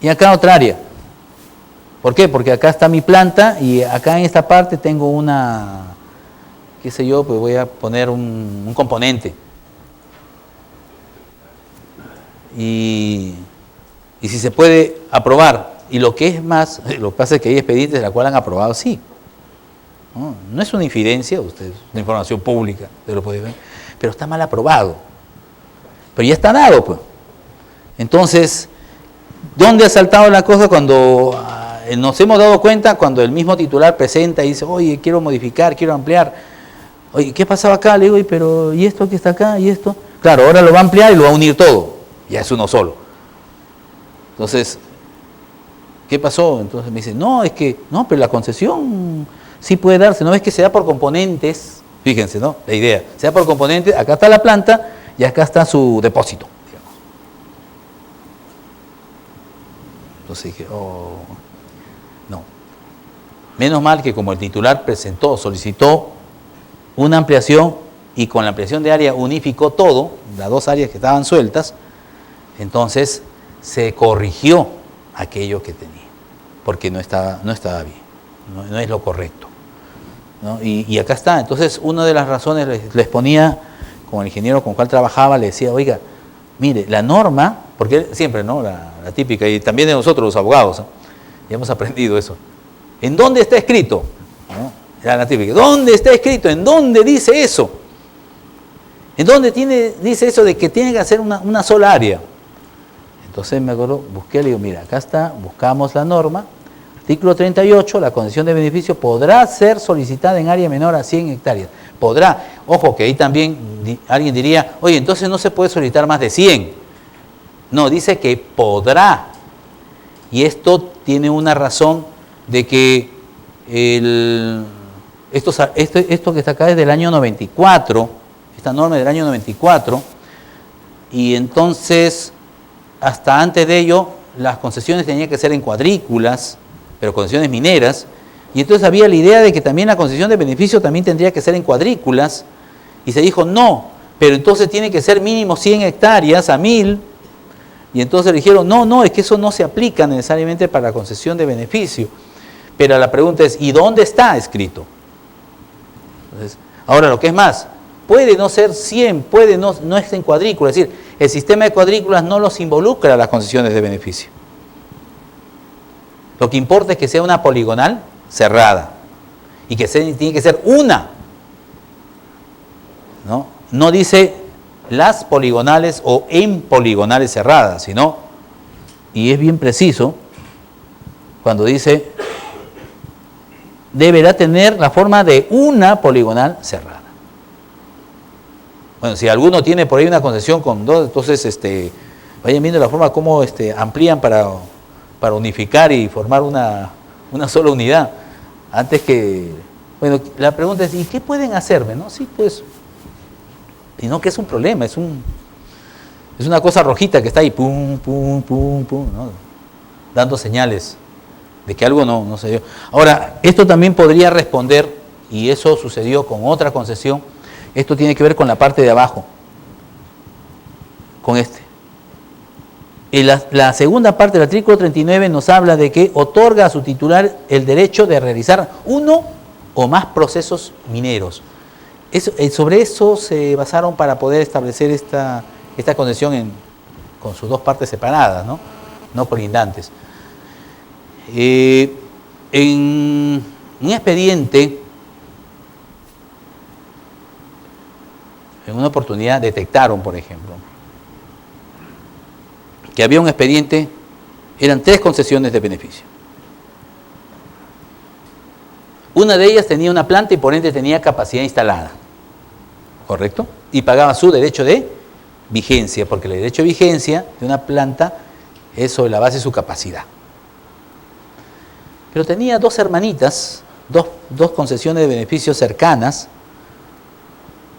y acá otra área. ¿Por qué? Porque acá está mi planta y acá en esta parte tengo una, qué sé yo, pues voy a poner un componente. Y si se puede aprobar, y lo que es más, lo que pasa es que hay expedientes de la cual han aprobado, sí. No es una infidencia, ustedes, es una información pública, usted lo puede ver, pero está mal aprobado. Pero ya está dado, pues. Entonces, ¿dónde ha saltado la cosa cuando nos hemos dado cuenta? Cuando el mismo titular presenta y dice, oye, quiero modificar, quiero ampliar. Oye, ¿qué pasaba acá? Le digo, pero ¿y esto que está acá? ¿Y esto? Claro, ahora lo va a ampliar y lo va a unir todo. Ya es uno solo. Entonces, ¿qué pasó? Entonces me dice, no, pero la concesión sí puede darse. ¿No ves que se da por componentes? Fíjense, ¿no? La idea. Se da por componentes, acá está la planta y acá está su depósito. Entonces dije, no. Menos mal que como el titular solicitó una ampliación y con la ampliación de área unificó todo, las 2 áreas que estaban sueltas, entonces se corrigió aquello que tenía, porque no estaba bien, no es lo correcto, ¿no? Y acá está. Entonces, una de las razones les ponía, con el ingeniero con el cual trabajaba, le decía, oiga, mire, la norma, porque siempre, ¿no? La típica, y también de nosotros los abogados, ¿no? Ya hemos aprendido eso. ¿En dónde está escrito? ¿No? Era la típica. ¿Dónde está escrito? ¿En dónde dice eso? ¿En dónde dice eso de que tiene que hacer una sola área? Entonces me acuerdo, busqué, le digo, mira, acá está, buscamos la norma, artículo 38, la concesión de beneficio podrá ser solicitada en área menor a 100 hectáreas. Podrá, ojo que ahí también alguien diría, oye, entonces no se puede solicitar más de 100. No, dice que podrá. Y esto tiene una razón de que esto que está acá es del año 94, esta norma es del año 94, y entonces hasta antes de ello las concesiones tenían que ser en cuadrículas, pero concesiones mineras, y entonces había la idea de que también la concesión de beneficio también tendría que ser en cuadrículas, y se dijo no, pero entonces tiene que ser mínimo 100 hectáreas a 1000, y entonces le dijeron no, es que eso no se aplica necesariamente para la concesión de beneficio. Pero la pregunta es, ¿y dónde está escrito? Entonces, ahora lo que es más, puede no ser 100, puede no estar en cuadrícula, es decir, el sistema de cuadrículas no los involucra a las concesiones de beneficio. Lo que importa es que sea una poligonal cerrada y que tiene que ser una. No dice las poligonales o en poligonales cerradas, sino, y es bien preciso, cuando dice deberá tener la forma de una poligonal cerrada. Bueno, si alguno tiene por ahí una concesión con 2, entonces vayan viendo la forma como amplían para unificar y formar una sola unidad. Antes que, bueno, la pregunta es, ¿y qué pueden hacerme? ¿No? Sí, pues, sino que es un problema, es una cosa rojita que está ahí, pum, pum, pum, pum, ¿no? Dando señales de que algo no se dio. Ahora, esto también podría responder, y eso sucedió con otra concesión, esto tiene que ver con la parte de abajo, con Y la segunda parte del artículo 39 nos habla de que otorga a su titular el derecho de realizar uno o más procesos mineros. Sobre eso se basaron para poder establecer esta concesión con sus dos partes separadas, no colindantes. En un expediente, en una oportunidad detectaron, por ejemplo, que había un expediente, eran 3 concesiones de beneficio. Una de ellas tenía una planta y por ende tenía capacidad instalada, ¿correcto? Y pagaba su derecho de vigencia, porque el derecho de vigencia de una planta es sobre la base de su capacidad. Pero tenía 2 hermanitas, dos concesiones de beneficios cercanas,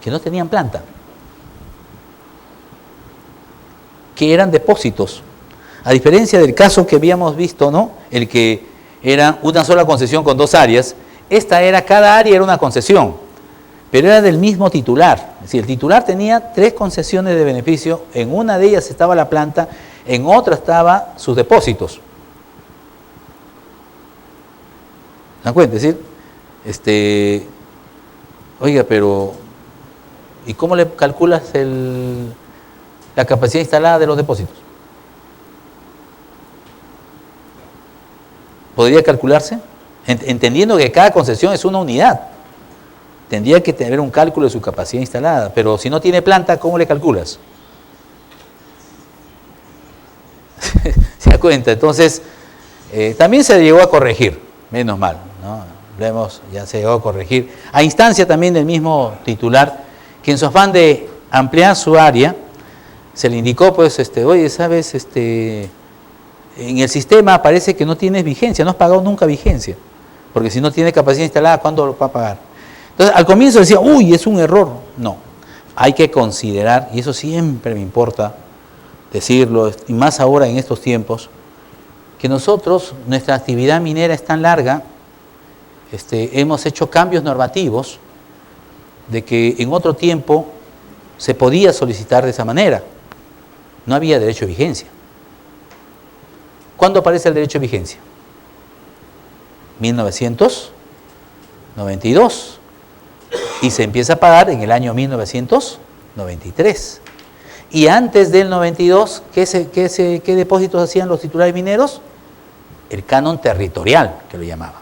que no tenían planta, que eran depósitos. A diferencia del caso que habíamos visto, ¿no? El que era una sola concesión con 2 áreas, cada área era una concesión, pero era del mismo titular. Es decir, el titular tenía 3 concesiones de beneficio, en una de ellas estaba la planta, en otra estaban sus depósitos. ¿Se dan cuenta? Es decir, oiga, pero ¿y cómo le calculas la capacidad instalada de los depósitos? ¿Podría calcularse? Entendiendo que cada concesión es una unidad. Tendría que tener un cálculo de su capacidad instalada, pero si no tiene planta, ¿cómo le calculas? ¿Se da cuenta? Entonces, también se llegó a corregir, menos mal, ¿no? Ya se llegó a corregir, a instancia también del mismo titular, que en su afán de ampliar su área, se le indicó, pues, oye, ¿sabes? En el sistema parece que no tienes vigencia, no has pagado nunca vigencia, porque si no tiene capacidad instalada, ¿cuándo lo va a pagar? Entonces, al comienzo decía, uy, es un error. No, hay que considerar, y eso siempre me importa decirlo, y más ahora en estos tiempos, que nosotros, nuestra actividad minera es tan larga, hemos hecho cambios normativos de que en otro tiempo se podía solicitar de esa manera. No había derecho de vigencia. ¿Cuándo aparece el derecho de vigencia? 1992. Y se empieza a pagar en el año 1993. Y antes del 92, ¿qué depósitos hacían los titulares mineros? El canon territorial, que lo llamaba.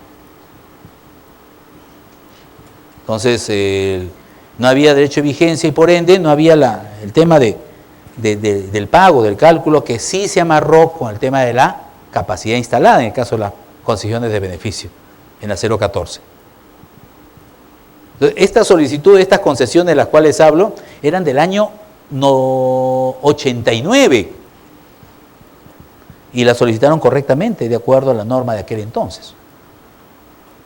Entonces, no había derecho de vigencia y por ende no había el tema del pago, del cálculo, que sí se amarró con el tema de la capacidad instalada, en el caso de las concesiones de beneficio, en la 014. Entonces, esta solicitud, estas concesiones de las cuales hablo, eran del año 89 y las solicitaron correctamente, de acuerdo a la norma de aquel entonces.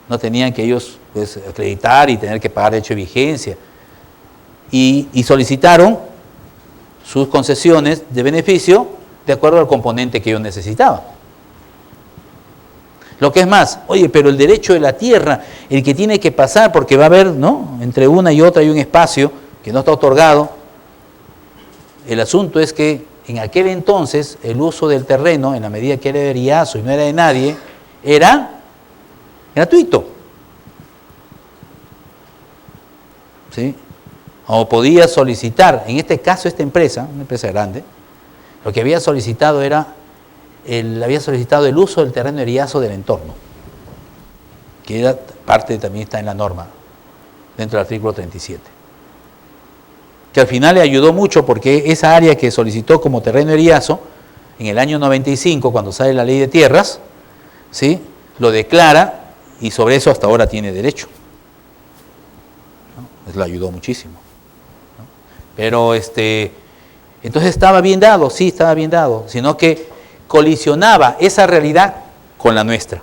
No tenían que ellos, pues, acreditar y tener que pagar derecho de vigencia. Y solicitaron sus concesiones de beneficio de acuerdo al componente que ellos necesitaban. Lo que es más, oye, pero el derecho de la tierra, el que tiene que pasar, porque va a haber, ¿no?, entre una y otra hay un espacio que no está otorgado. El asunto es que en aquel entonces el uso del terreno, en la medida que era de Riazo y no era de nadie, era gratuito. ¿Sí? O podía solicitar, en este caso esta empresa, una empresa grande, lo que había solicitado era el uso del terreno de Riazo del entorno, que era parte, también está en la norma, dentro del artículo 37. Que al final le ayudó mucho porque esa área que solicitó como terreno de Riazo, en el año 95, cuando sale la ley de tierras, ¿sí?, lo declara y sobre eso hasta ahora tiene derecho, ¿no? Eso le ayudó muchísimo, ¿no? Pero entonces estaba bien dado, sí estaba bien dado, sino que colisionaba esa realidad con la nuestra.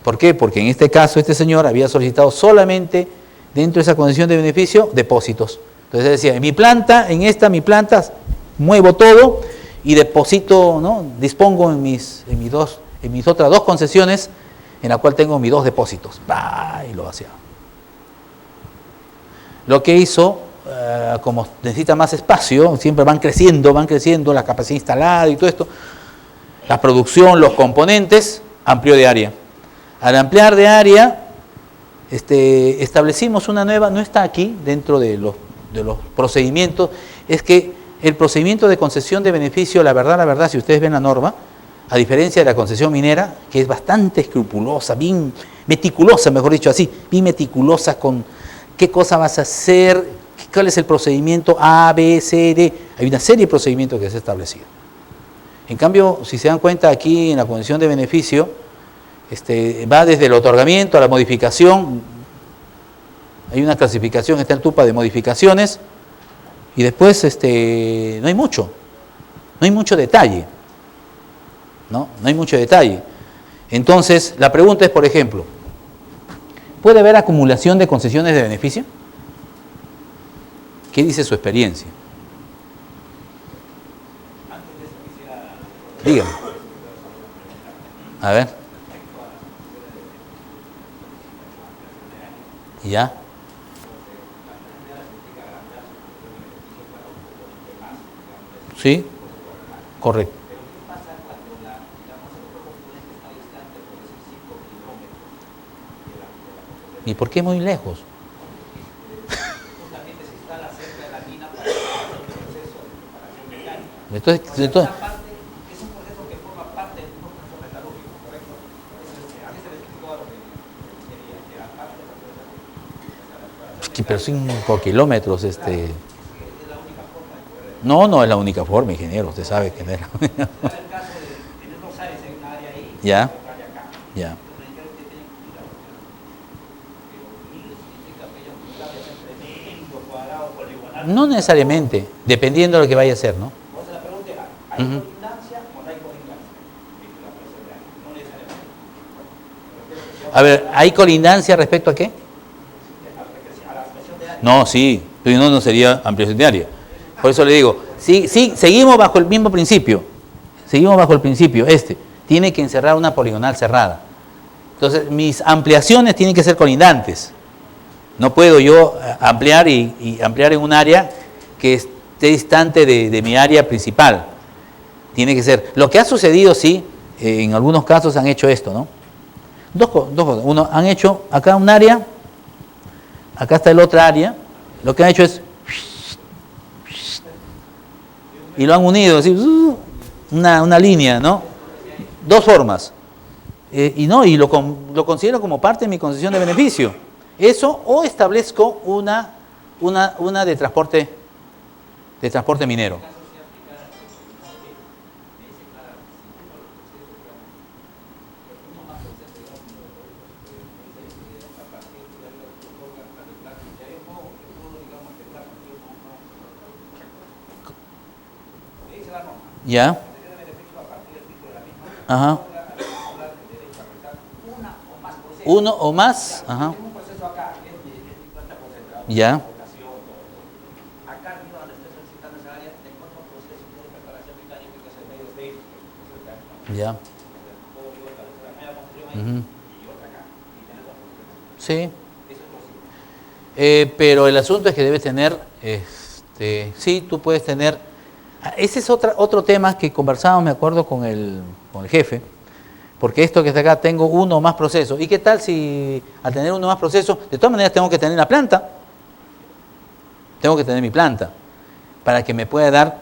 ¿Por qué? Porque en este caso este señor había solicitado solamente dentro de esa concesión de beneficio depósitos. Entonces decía, mi planta muevo todo y deposito, ¿no?, dispongo en mis otras 2 concesiones en la cual tengo mis 2 depósitos. Y lo hacía. Lo que hizo, como necesita más espacio, siempre van creciendo la capacidad instalada y todo esto, la producción, los componentes, amplió de área. Al ampliar de área, establecimos una nueva, no está aquí dentro de los procedimientos, es que el procedimiento de concesión de beneficio, la verdad, si ustedes ven la norma, a diferencia de la concesión minera, que es bastante escrupulosa, bien meticulosa, mejor dicho así, bien meticulosa con qué cosa vas a hacer, cuál es el procedimiento A, B, C, D. Hay una serie de procedimientos que se ha establecido. En cambio, si se dan cuenta aquí en la concesión de beneficio, va desde el otorgamiento a la modificación. Hay una clasificación, está el TUPA de modificaciones, y después no hay mucho detalle. No hay mucho detalle. Entonces, la pregunta es, por ejemplo, ¿puede haber acumulación de concesiones de beneficio? ¿Qué dice su experiencia? Dígame. A ver. ¿Ya? Sí, correcto. ¿Y por qué muy lejos? Entonces, Es un proceso que forma parte del mismo proceso metalúrgico, ¿correcto? Así se le explicó a lo que quería, que era parte del proceso. pero 5 kilómetros, Es la única forma de poder. No es la única forma, ingeniero, usted sabe que no es la única forma. Es el caso de tener 2 áreas en una área ahí y Ya, otra área acá. ya. Entonces me dijeron que tienen que cuidar. Pero unir significa que ellos cuidan ese tremendo cuadrado poligonal. No necesariamente, dependiendo de lo que vaya a hacer, ¿no? Entonces la pregunta era, ¿hay colindancia o no hay colindancia? La presión de área, no necesariamente. A ver, ¿hay colindancia respecto a qué? A la presión de área. No, sí, pero no sería ampliación de área. Por eso le digo, sí, seguimos bajo el mismo principio. Seguimos bajo el principio, tiene que encerrar una poligonal cerrada. Entonces, mis ampliaciones tienen que ser colindantes. No puedo yo ampliar y ampliar en un área que esté distante de mi área principal. Tiene que ser. Lo que ha sucedido, sí, en algunos casos han hecho esto, ¿no? Dos cosas. Uno, han hecho acá un área, acá está el otra área. Lo que han hecho es y lo han unido, así, una línea, ¿no? Dos formas. Y lo considero como parte de mi concesión de beneficio. Eso, o establezco una de transporte minero. ¿Ya? Ajá. Uno o más. Ajá. Un proceso acá, que es mi planta concentrada. Ya. Acá arriba donde estoy solicitando esa área, tengo otro proceso de preparación mecánica que es el medio stage. Ya. Todo digo, la media construcción ahí Ujú. y otra acá. Y tener dos procesos. Sí. Eso es posible. Pero el asunto es que debes tener, sí, tú puedes tener. Ese es otro tema que conversábamos, me acuerdo, con el jefe, porque esto que está acá, tengo uno o más procesos. ¿Y qué tal si al tener uno o más procesos, de todas maneras tengo que tener la planta? Tengo que tener mi planta, para que me pueda dar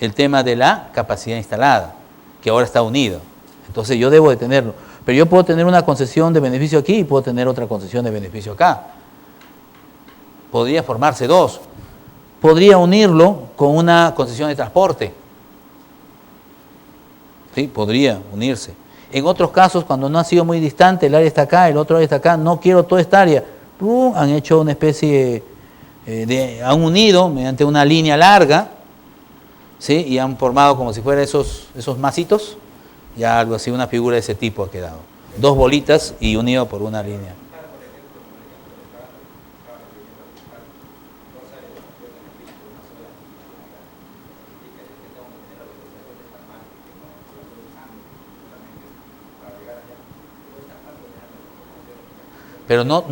el tema de la capacidad instalada, que ahora está unido. Entonces yo debo de tenerlo. Pero yo puedo tener una concesión de beneficio aquí y puedo tener otra concesión de beneficio acá. Podría formarse dos. Podría unirlo con una concesión de transporte. Sí, podría unirse. En otros casos, cuando no ha sido muy distante, el área está acá, el otro área está acá, no quiero toda esta área, han hecho una especie han unido mediante una línea larga, ¿sí? Y han formado como si fueran esos masitos, ya algo así, una figura de ese tipo ha quedado. Dos bolitas y unido por una línea. Pero no,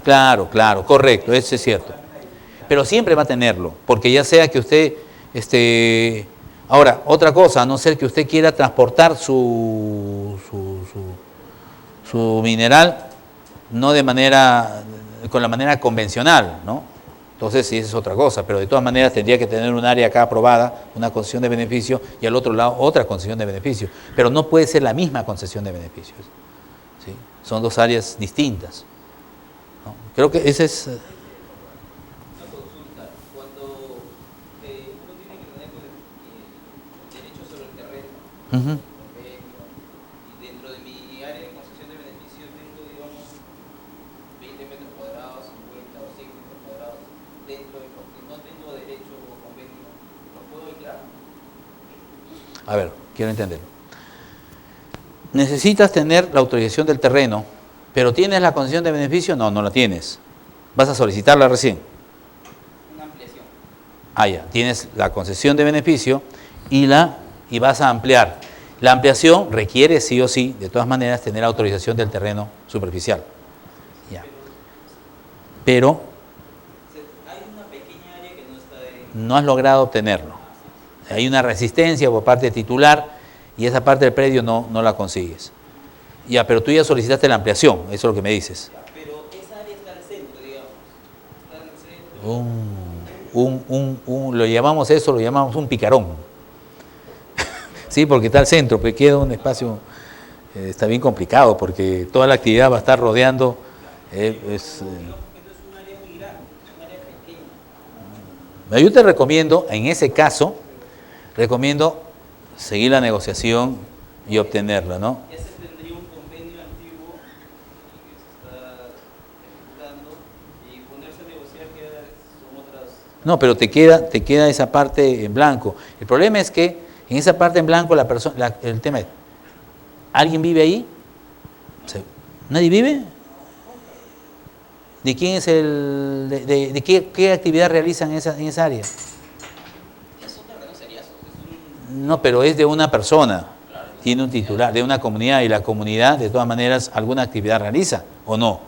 claro, correcto, eso es cierto. Pero siempre va a tenerlo, porque ya sea que usted, ahora, otra cosa, a no ser que usted quiera transportar su su mineral no de manera, con la manera convencional, ¿no? Entonces sí, esa es otra cosa, pero de todas maneras tendría que tener un área acá aprobada, una concesión de beneficio, y al otro lado otra concesión de beneficio, pero no puede ser la misma concesión de beneficios, ¿sí? Son dos áreas distintas, ¿no? Creo que ese es... Una consulta, cuando uno tiene que tener derecho sobre el terreno, Ujú. convenio, y dentro de mi área de concesión de beneficio tengo, digamos, 20 metros cuadrados, 50 o 100 metros cuadrados, dentro de lo que no tengo derecho o convenio, ¿lo puedo entrar? A ver, quiero entenderlo. Necesitas tener la autorización del terreno, pero ¿tienes la concesión de beneficio? No, no la tienes. Vas a solicitarla recién. Una ampliación. Ah, ya, tienes la concesión de beneficio y vas a ampliar. La ampliación requiere sí o sí, de todas maneras, tener autorización del terreno superficial. Ya. Pero Hay una pequeña área que no está en... no has logrado obtenerlo. Hay una resistencia por parte del titular y esa parte del predio no la consigues. Ya, pero tú ya solicitaste la ampliación, eso es lo que me dices. Pero esa área está al centro, digamos. Está en el centro. Lo llamamos un picarón. Sí, porque está al centro, pero queda un espacio, está bien complicado, porque toda la actividad va a estar rodeando. Digamos que no es un área muy grande, es un área pequeña. Yo te recomiendo, en ese caso, seguir la negociación y obtenerla, ¿no? Ya se tendría un convenio antiguo que se está ejecutando y ponerse a negociar que son otras... No, pero te queda esa parte en blanco. El problema es que en esa parte en blanco el tema es, ¿alguien vive ahí? ¿Nadie vive? ¿De quién es de qué actividad realizan en esa área? Es un terreno seriazo, No, pero es de una persona, tiene un titular, de una comunidad, y la comunidad de todas maneras alguna actividad realiza, ¿o no?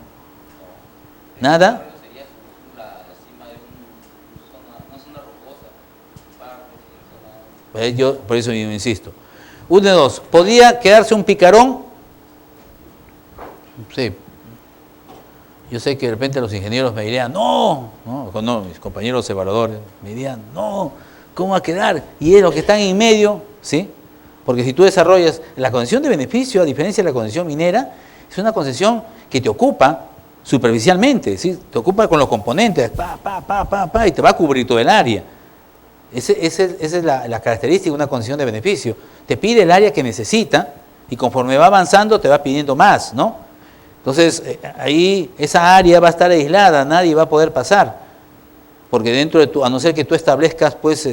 ¿Nada? terreno seriazo, es la cima de una zona rocosa, parques, Yo por eso yo insisto. Uno de dos, ¿podía quedarse un picarón? Sí. Yo sé que de repente los ingenieros me dirían, no, mis compañeros evaluadores me dirían, no, ¿cómo va a quedar? Y es lo que están en medio, ¿sí? Porque si tú desarrollas la concesión de beneficio, a diferencia de la concesión minera, es una concesión que te ocupa superficialmente, ¿sí? Te ocupa con los componentes, y te va a cubrir todo el área. Esa es la característica de una concesión de beneficio. Te pide el área que necesita y conforme va avanzando te va pidiendo más, ¿no? Entonces, ahí esa área va a estar aislada, nadie va a poder pasar. Porque dentro de a no ser que tú establezcas pues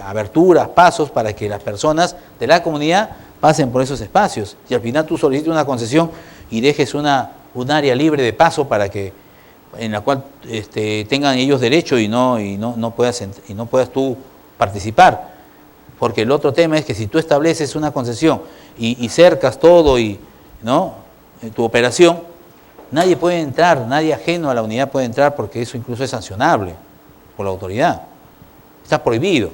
aberturas, pasos para que las personas de la comunidad pasen por esos espacios. Y al final tú solicites una concesión y dejes un área libre de paso para que en la cual tengan ellos derecho y no puedas tú participar. Porque el otro tema es que si tú estableces una concesión y cercas todo ¿no? Tu operación, nadie puede entrar, nadie ajeno a la unidad puede entrar, porque eso incluso es sancionable por la autoridad. Está prohibido.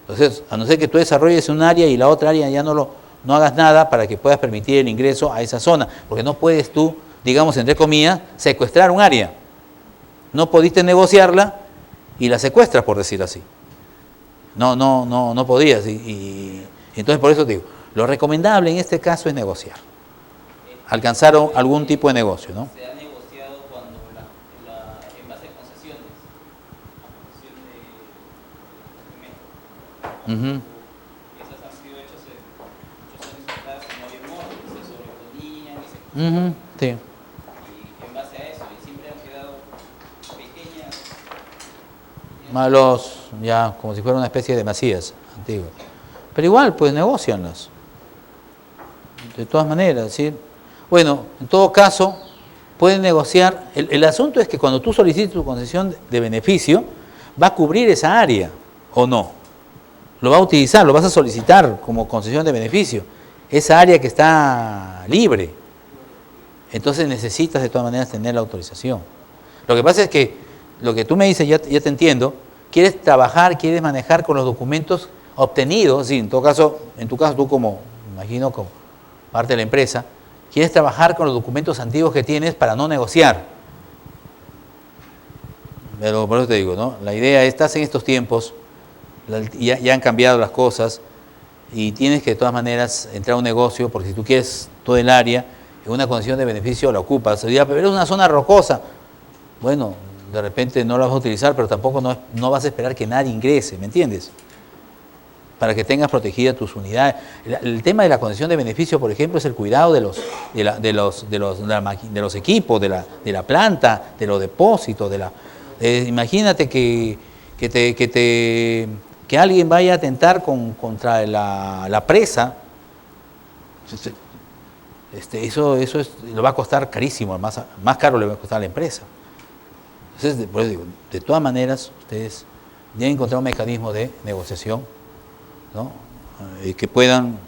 Entonces, a no ser que tú desarrolles un área y la otra área ya no hagas nada para que puedas permitir el ingreso a esa zona, porque no puedes tú, digamos, entre comillas, secuestrar un área. No pudiste negociarla y la secuestras, por decir así. No podías. Y entonces, por eso te digo, lo recomendable en este caso es negociar. Alcanzar algún tipo de negocio, ¿no? Se ha negociado cuando en base a concesiones, a concesión de alimentos. Esas han sido hechas muchos años atrás y no había modo, se sobreponían y se... Sí. Y en base a eso, y siempre han quedado pequeñas... Malos, ya como si fuera una especie de masías antiguas. Pero igual, pues negocianlas. De todas maneras, ¿sí? Bueno, en todo caso, pueden negociar. El asunto es que cuando tú solicites tu concesión de beneficio, va a cubrir esa área, ¿o no? Lo va a utilizar, lo vas a solicitar como concesión de beneficio. Esa área que está libre. Entonces necesitas de todas maneras tener la autorización. Lo que pasa es que lo que tú me dices, ya te entiendo, quieres trabajar, quieres manejar con los documentos obtenidos, sí, en tu caso tú como, imagino, como parte de la empresa, Quieres trabajar con los documentos antiguos que tienes para no negociar. Pero por eso te digo, ¿no? La idea es, estás en estos tiempos, ya han cambiado las cosas y tienes que de todas maneras entrar a un negocio, porque si tú quieres todo el área, en una condición de beneficio la ocupas. Pero es una zona rocosa. Bueno, de repente no la vas a utilizar, pero tampoco no vas a esperar que nadie ingrese, ¿me entiendes? Para que tengas protegidas tus unidades. El tema de la concesión de beneficio, por ejemplo, es el cuidado de los equipos, de la planta, de los depósitos, imagínate que alguien vaya a atentar contra la presa. Eso lo va a costar carísimo, más caro le va a costar a la empresa. Entonces, por eso digo, de todas maneras, ustedes deben encontrar un mecanismo de negociación, ¿no? Que puedan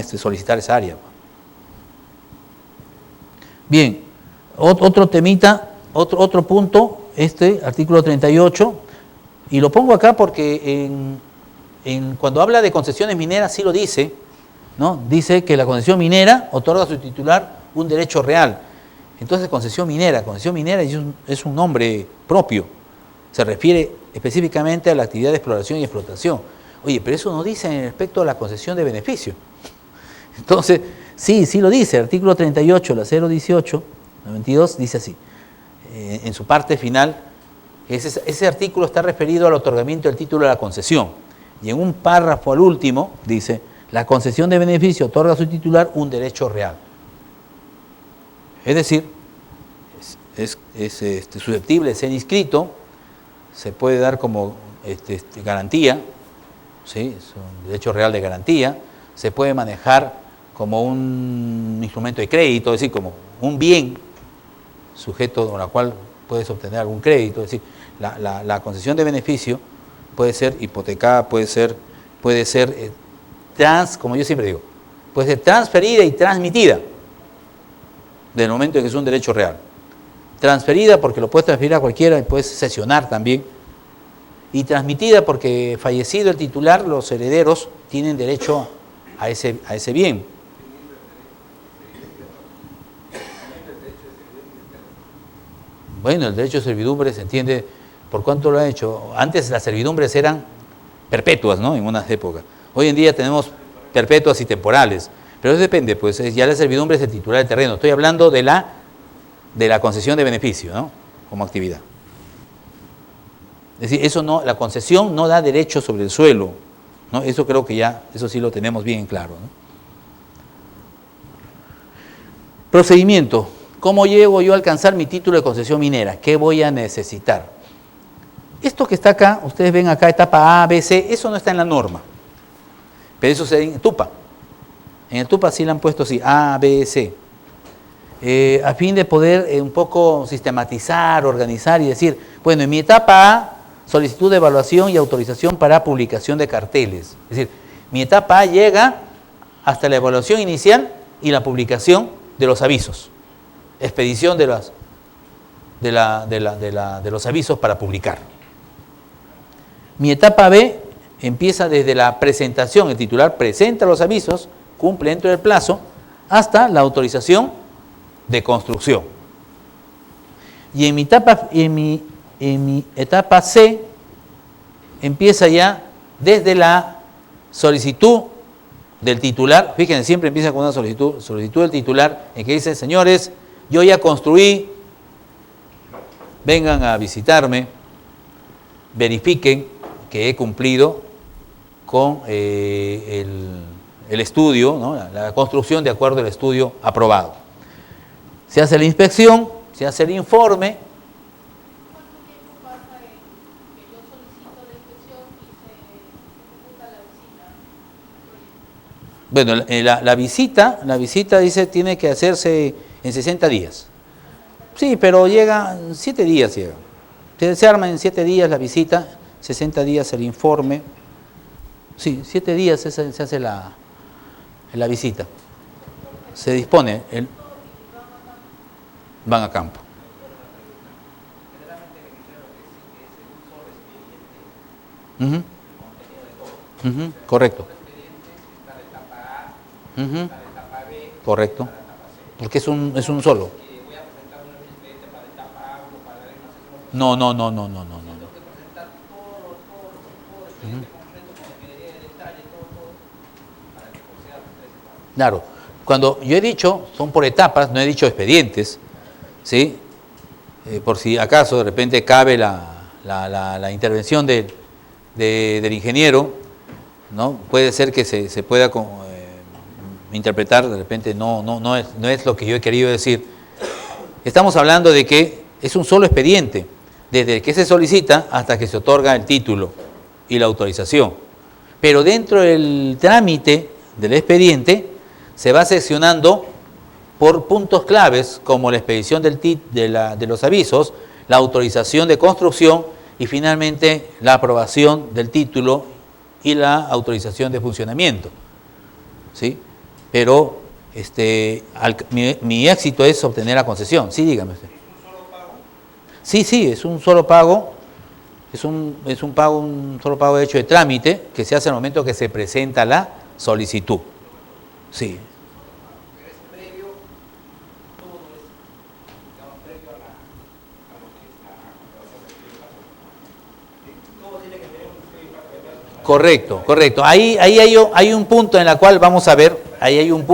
solicitar esa área. Bien, otro temita, otro punto, artículo 38, y lo pongo acá porque cuando habla de concesiones mineras sí lo dice, ¿no? Dice que la concesión minera otorga a su titular un derecho real. Entonces, concesión minera es un nombre propio, se refiere específicamente a la actividad de exploración y explotación. Oye, pero eso no dice respecto a la concesión de beneficio. Entonces, sí lo dice, el artículo 38, la 018, 92, dice así, en su parte final, ese artículo está referido al otorgamiento del título de la concesión, y en un párrafo al último dice, la concesión de beneficio otorga a su titular un derecho real. Es decir, es susceptible de ser inscrito, se puede dar como garantía, ¿sí? Es un derecho real de garantía, se puede manejar como un instrumento de crédito, es decir, como un bien sujeto con el cual puedes obtener algún crédito, es decir, la concesión de beneficio puede ser hipotecada, puede ser como yo siempre digo, puede ser transferida y transmitida del momento en que es un derecho real. Transferida porque lo puedes transferir a cualquiera y puedes cesionar también. Y transmitida porque fallecido el titular, los herederos tienen derecho a ese bien. Bueno, el derecho de servidumbre se entiende por cuánto lo han hecho. Antes las servidumbres eran perpetuas, ¿no? En unas épocas. Hoy en día tenemos perpetuas y temporales. Pero eso depende, pues ya la servidumbre es el titular del terreno. Estoy hablando de la concesión de beneficio, ¿no? Como actividad. Es decir, la concesión no da derecho sobre el suelo, ¿no? Eso creo que eso sí lo tenemos bien claro, ¿no? Procedimiento. ¿Cómo llego yo a alcanzar mi título de concesión minera? ¿Qué voy a necesitar? Esto que está acá, ustedes ven acá, etapa A, B, C, eso no está en la norma. Pero eso se en TUPA. En el TUPA sí le han puesto así, A, B, C. A fin de poder un poco sistematizar, organizar y decir, bueno, en mi etapa A, solicitud de evaluación y autorización para publicación de carteles. Es decir, mi etapa A llega hasta la evaluación inicial y la publicación de los avisos. Expedición de los avisos para publicar. Mi etapa B empieza desde la presentación, el titular presenta los avisos, cumple dentro del plazo, hasta la autorización de construcción. Y en mi etapa C empieza ya desde la solicitud del titular, fíjense, siempre empieza con una solicitud del titular, en que dice, señores, yo ya construí, vengan a visitarme, verifiquen que he cumplido con el estudio, ¿no? La construcción de acuerdo al estudio aprobado. Se hace la inspección, se hace el informe. ¿Cuánto tiempo pasa en que yo solicito la inspección y se ejecuta la visita? Bueno, la visita dice tiene que hacerse en 60 días. Sí, pero llega, 7 días llega. Se arma en 7 días la visita, 60 días el informe. Sí, 7 días se hace la visita. Se dispone, van a campo. Correcto. Correcto. porque es un solo. que voy a presentar un expediente para etapa 1, para la demasiación. No. Tengo que presentar todo el expediente completo con ingeniería de detalle, todo, para que proceda a hacer ese pago. Claro, cuando yo he dicho, son por etapas, no he dicho expedientes, ¿sí? Por si acaso de repente cabe la intervención del ingeniero, ¿no? Puede ser que se pueda interpretar, de repente no es lo que yo he querido decir. Estamos hablando de que es un solo expediente, desde que se solicita hasta que se otorga el título y la autorización. Pero dentro del trámite del expediente se va seccionando por puntos claves como la expedición de los avisos, la autorización de construcción y finalmente la aprobación del título y la autorización de funcionamiento, ¿sí? Pero mi éxito es obtener la concesión. Sí, dígame usted. ¿Es un solo pago? Sí, es un solo pago, es un solo pago de hecho de trámite que se hace al momento que se presenta la solicitud. Sí. Es previo, todo es, digamos, previo a lo que es la aprobación del estudio de impacto. Todo tiene que tener un estudio de impacto ambiental. Correcto. Ahí hay un punto en el cual vamos a ver, ahí hay un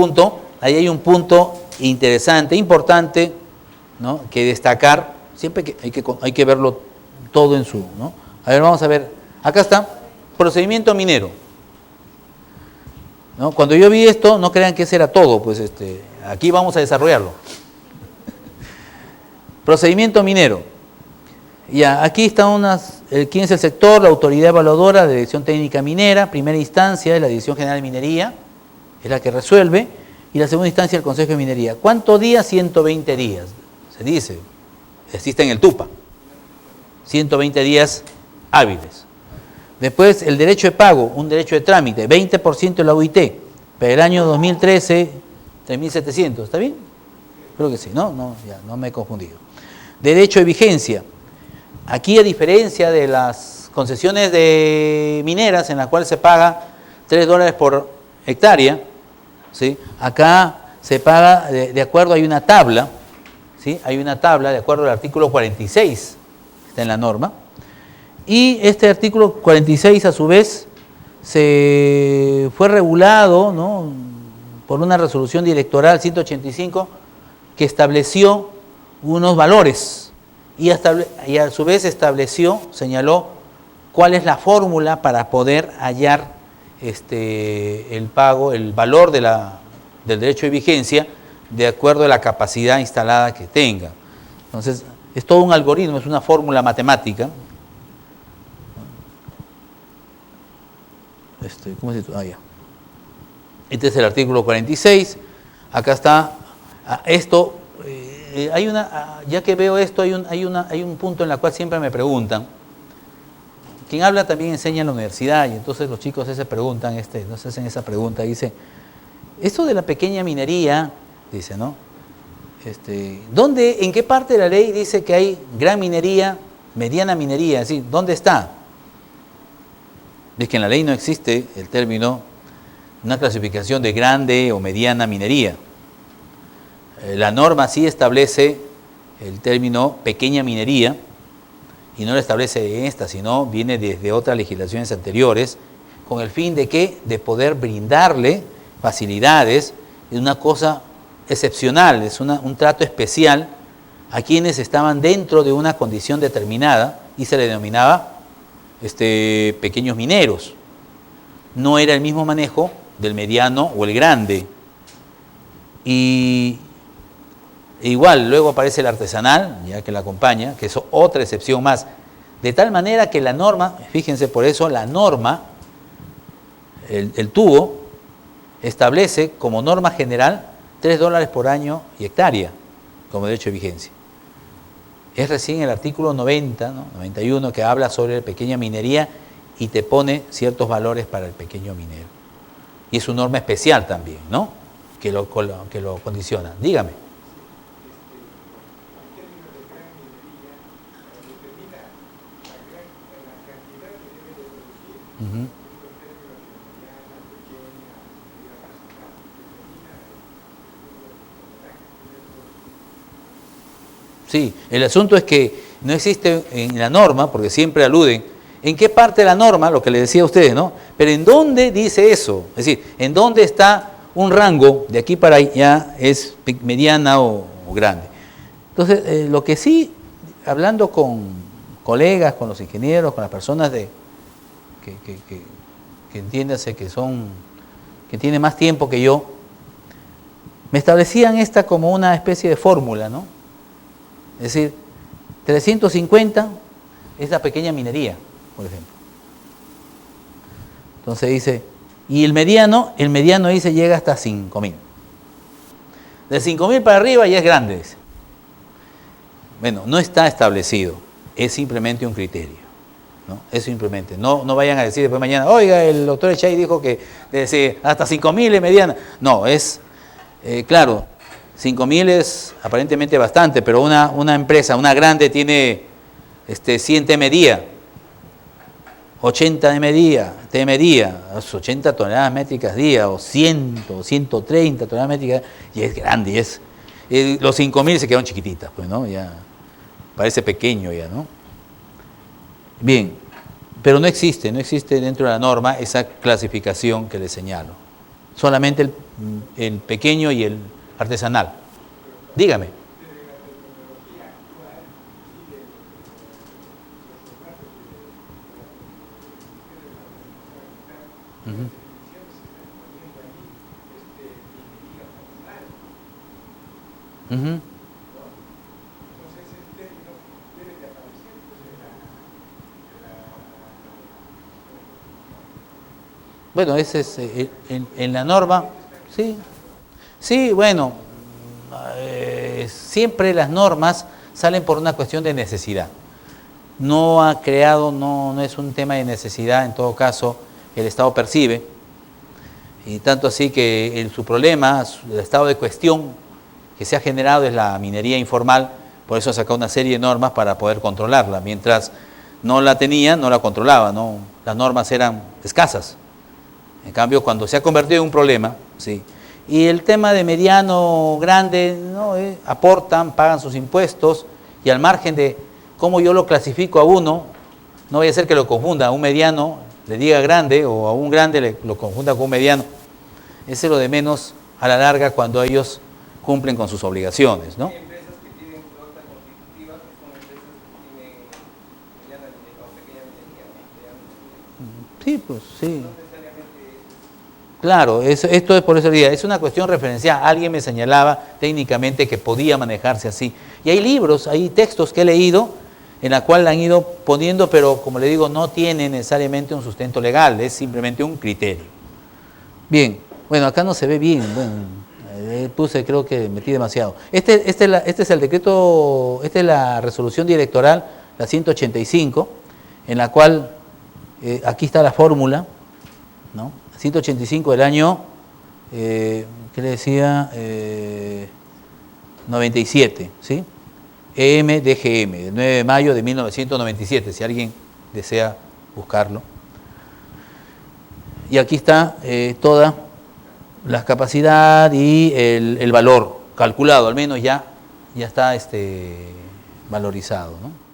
punto interesante, importante, ¿no? Que destacar, siempre que hay que verlo todo en su, ¿no? A ver, vamos a ver, acá está, procedimiento minero. ¿No? Cuando yo vi esto, no crean que ese era todo, pues aquí vamos a desarrollarlo. Procedimiento minero. Ya, aquí están quién es el sector, la autoridad evaluadora, la Dirección Técnica Minera, primera instancia es la Dirección General de Minería, es la que resuelve, y la segunda instancia el Consejo de Minería. ¿Cuántos días? 120 días, se dice, existe en el TUPA, 120 días hábiles. Después, el derecho de pago, un derecho de trámite, 20% de la UIT. Para el año 2013, 3.700. ¿Está bien? Creo que sí, ¿no? Ya, no me he confundido. Derecho de vigencia. Aquí, a diferencia de las concesiones de mineras, en las cuales se paga $3 por hectárea, ¿sí? Acá se paga de acuerdo, hay una tabla, ¿sí? Hay una tabla de acuerdo al artículo 46, está en la norma. Y este artículo 46, a su vez, se fue regulado, ¿no? Por una resolución directoral 185 que estableció unos valores y a su vez señaló cuál es la fórmula para poder hallar el pago, el valor del derecho de vigencia de acuerdo a la capacidad instalada que tenga. Entonces, es todo un algoritmo, es una fórmula matemática. ¿Cómo se llama? Ya. Este es el artículo 46. Acá está esto. Ya que veo esto, hay un punto en el cual siempre me preguntan. Quien habla también enseña en la universidad y entonces los chicos se preguntan, no se hacen esa pregunta. Dice, esto de la pequeña minería, dice, ¿no? ¿En qué parte de la ley dice que hay gran minería, mediana minería? Es decir, ¿dónde está? Es que en la ley no existe el término, una clasificación de grande o mediana minería. La norma sí establece el término pequeña minería, y no lo establece en esta, sino viene desde otras legislaciones anteriores, con el fin de ¿qué? De poder brindarle facilidades, es una cosa excepcional, es un trato especial a quienes estaban dentro de una condición determinada y se le denominaba pequeños mineros. No era el mismo manejo del mediano o el grande. Y igual, luego aparece el artesanal, ya que la acompaña, que es otra excepción más. De tal manera que la norma, fíjense por eso, la norma, el tubo, establece como norma general $3 por año y hectárea como derecho de vigencia. Es recién el artículo 90, ¿no? 91, que habla sobre la pequeña minería y te pone ciertos valores para el pequeño minero. Y es una norma especial también, ¿no? Que lo condiciona. Dígame. Uh-huh. Sí, el asunto es que no existe en la norma, porque siempre aluden, en qué parte de la norma, lo que les decía a ustedes, ¿no? Pero en dónde dice eso, es decir, en dónde está un rango, de aquí para allá es mediana o grande. Entonces, lo que sí, hablando con colegas, con los ingenieros, con las personas que entiéndase que tienen más tiempo que yo, me establecían esta como una especie de fórmula, ¿no? Es decir, 350 es la pequeña minería, por ejemplo. Entonces dice, y el mediano dice llega hasta 5.000. De 5.000 para arriba ya es grande, dice. Bueno, no está establecido, es simplemente un criterio, ¿no? Es simplemente, no vayan a decir después mañana, oiga, el doctor Echay dijo que hasta 5.000 es mediana. No, es, claro, 5.000 es aparentemente bastante, pero una empresa, una grande tiene 100 TM día, 80 TM día, 80 toneladas métricas día, o 100, 130 toneladas métricas, y es grande, y es, los 5.000 se quedaron chiquititas, pues, ¿no? Ya parece pequeño ya, ¿no? Bien, pero no existe dentro de la norma esa clasificación que les señalo. Solamente el pequeño y el artesanal. Dígame. Uh-huh. Uh-huh. Bueno, ese es en la norma, sí. Sí, bueno, siempre las normas salen por una cuestión de necesidad. No es un tema de necesidad, en todo caso, el Estado percibe, y tanto así que su problema, el estado de cuestión que se ha generado es la minería informal, por eso ha sacado una serie de normas para poder controlarla. Mientras no la tenía, no la controlaba, ¿no? Las normas eran escasas. En cambio, cuando se ha convertido en un problema, sí. Y el tema de mediano, grande, ¿no? Aportan, pagan sus impuestos, y al margen de cómo yo lo clasifico a uno, no vaya a ser que lo confunda a un mediano, le diga grande, o a un grande lo confunda con un mediano. Ese es lo de menos a la larga cuando ellos cumplen con sus obligaciones, ¿no? Hay empresas que tienen flota constitutiva, que son empresas que tienen mediana minería o pequeña minería, ¿no? Sí, pues sí. No necesariamente Claro, esto es por eso día, es una cuestión referencial. Alguien me señalaba técnicamente que podía manejarse así. Y hay libros, hay textos que he leído en la cual la han ido poniendo, pero como le digo, no tiene necesariamente un sustento legal, es simplemente un criterio. Bien, bueno, acá no se ve bien, bueno, creo que metí demasiado. Este es el decreto, esta es la resolución directoral, la 185, en la cual, aquí está la fórmula, ¿no? 185 del año, ¿qué le decía? 97, ¿sí? EMDGM, del 9 de mayo de 1997, si alguien desea buscarlo. Y aquí está toda la capacidad y el valor calculado, al menos ya está valorizado, ¿no?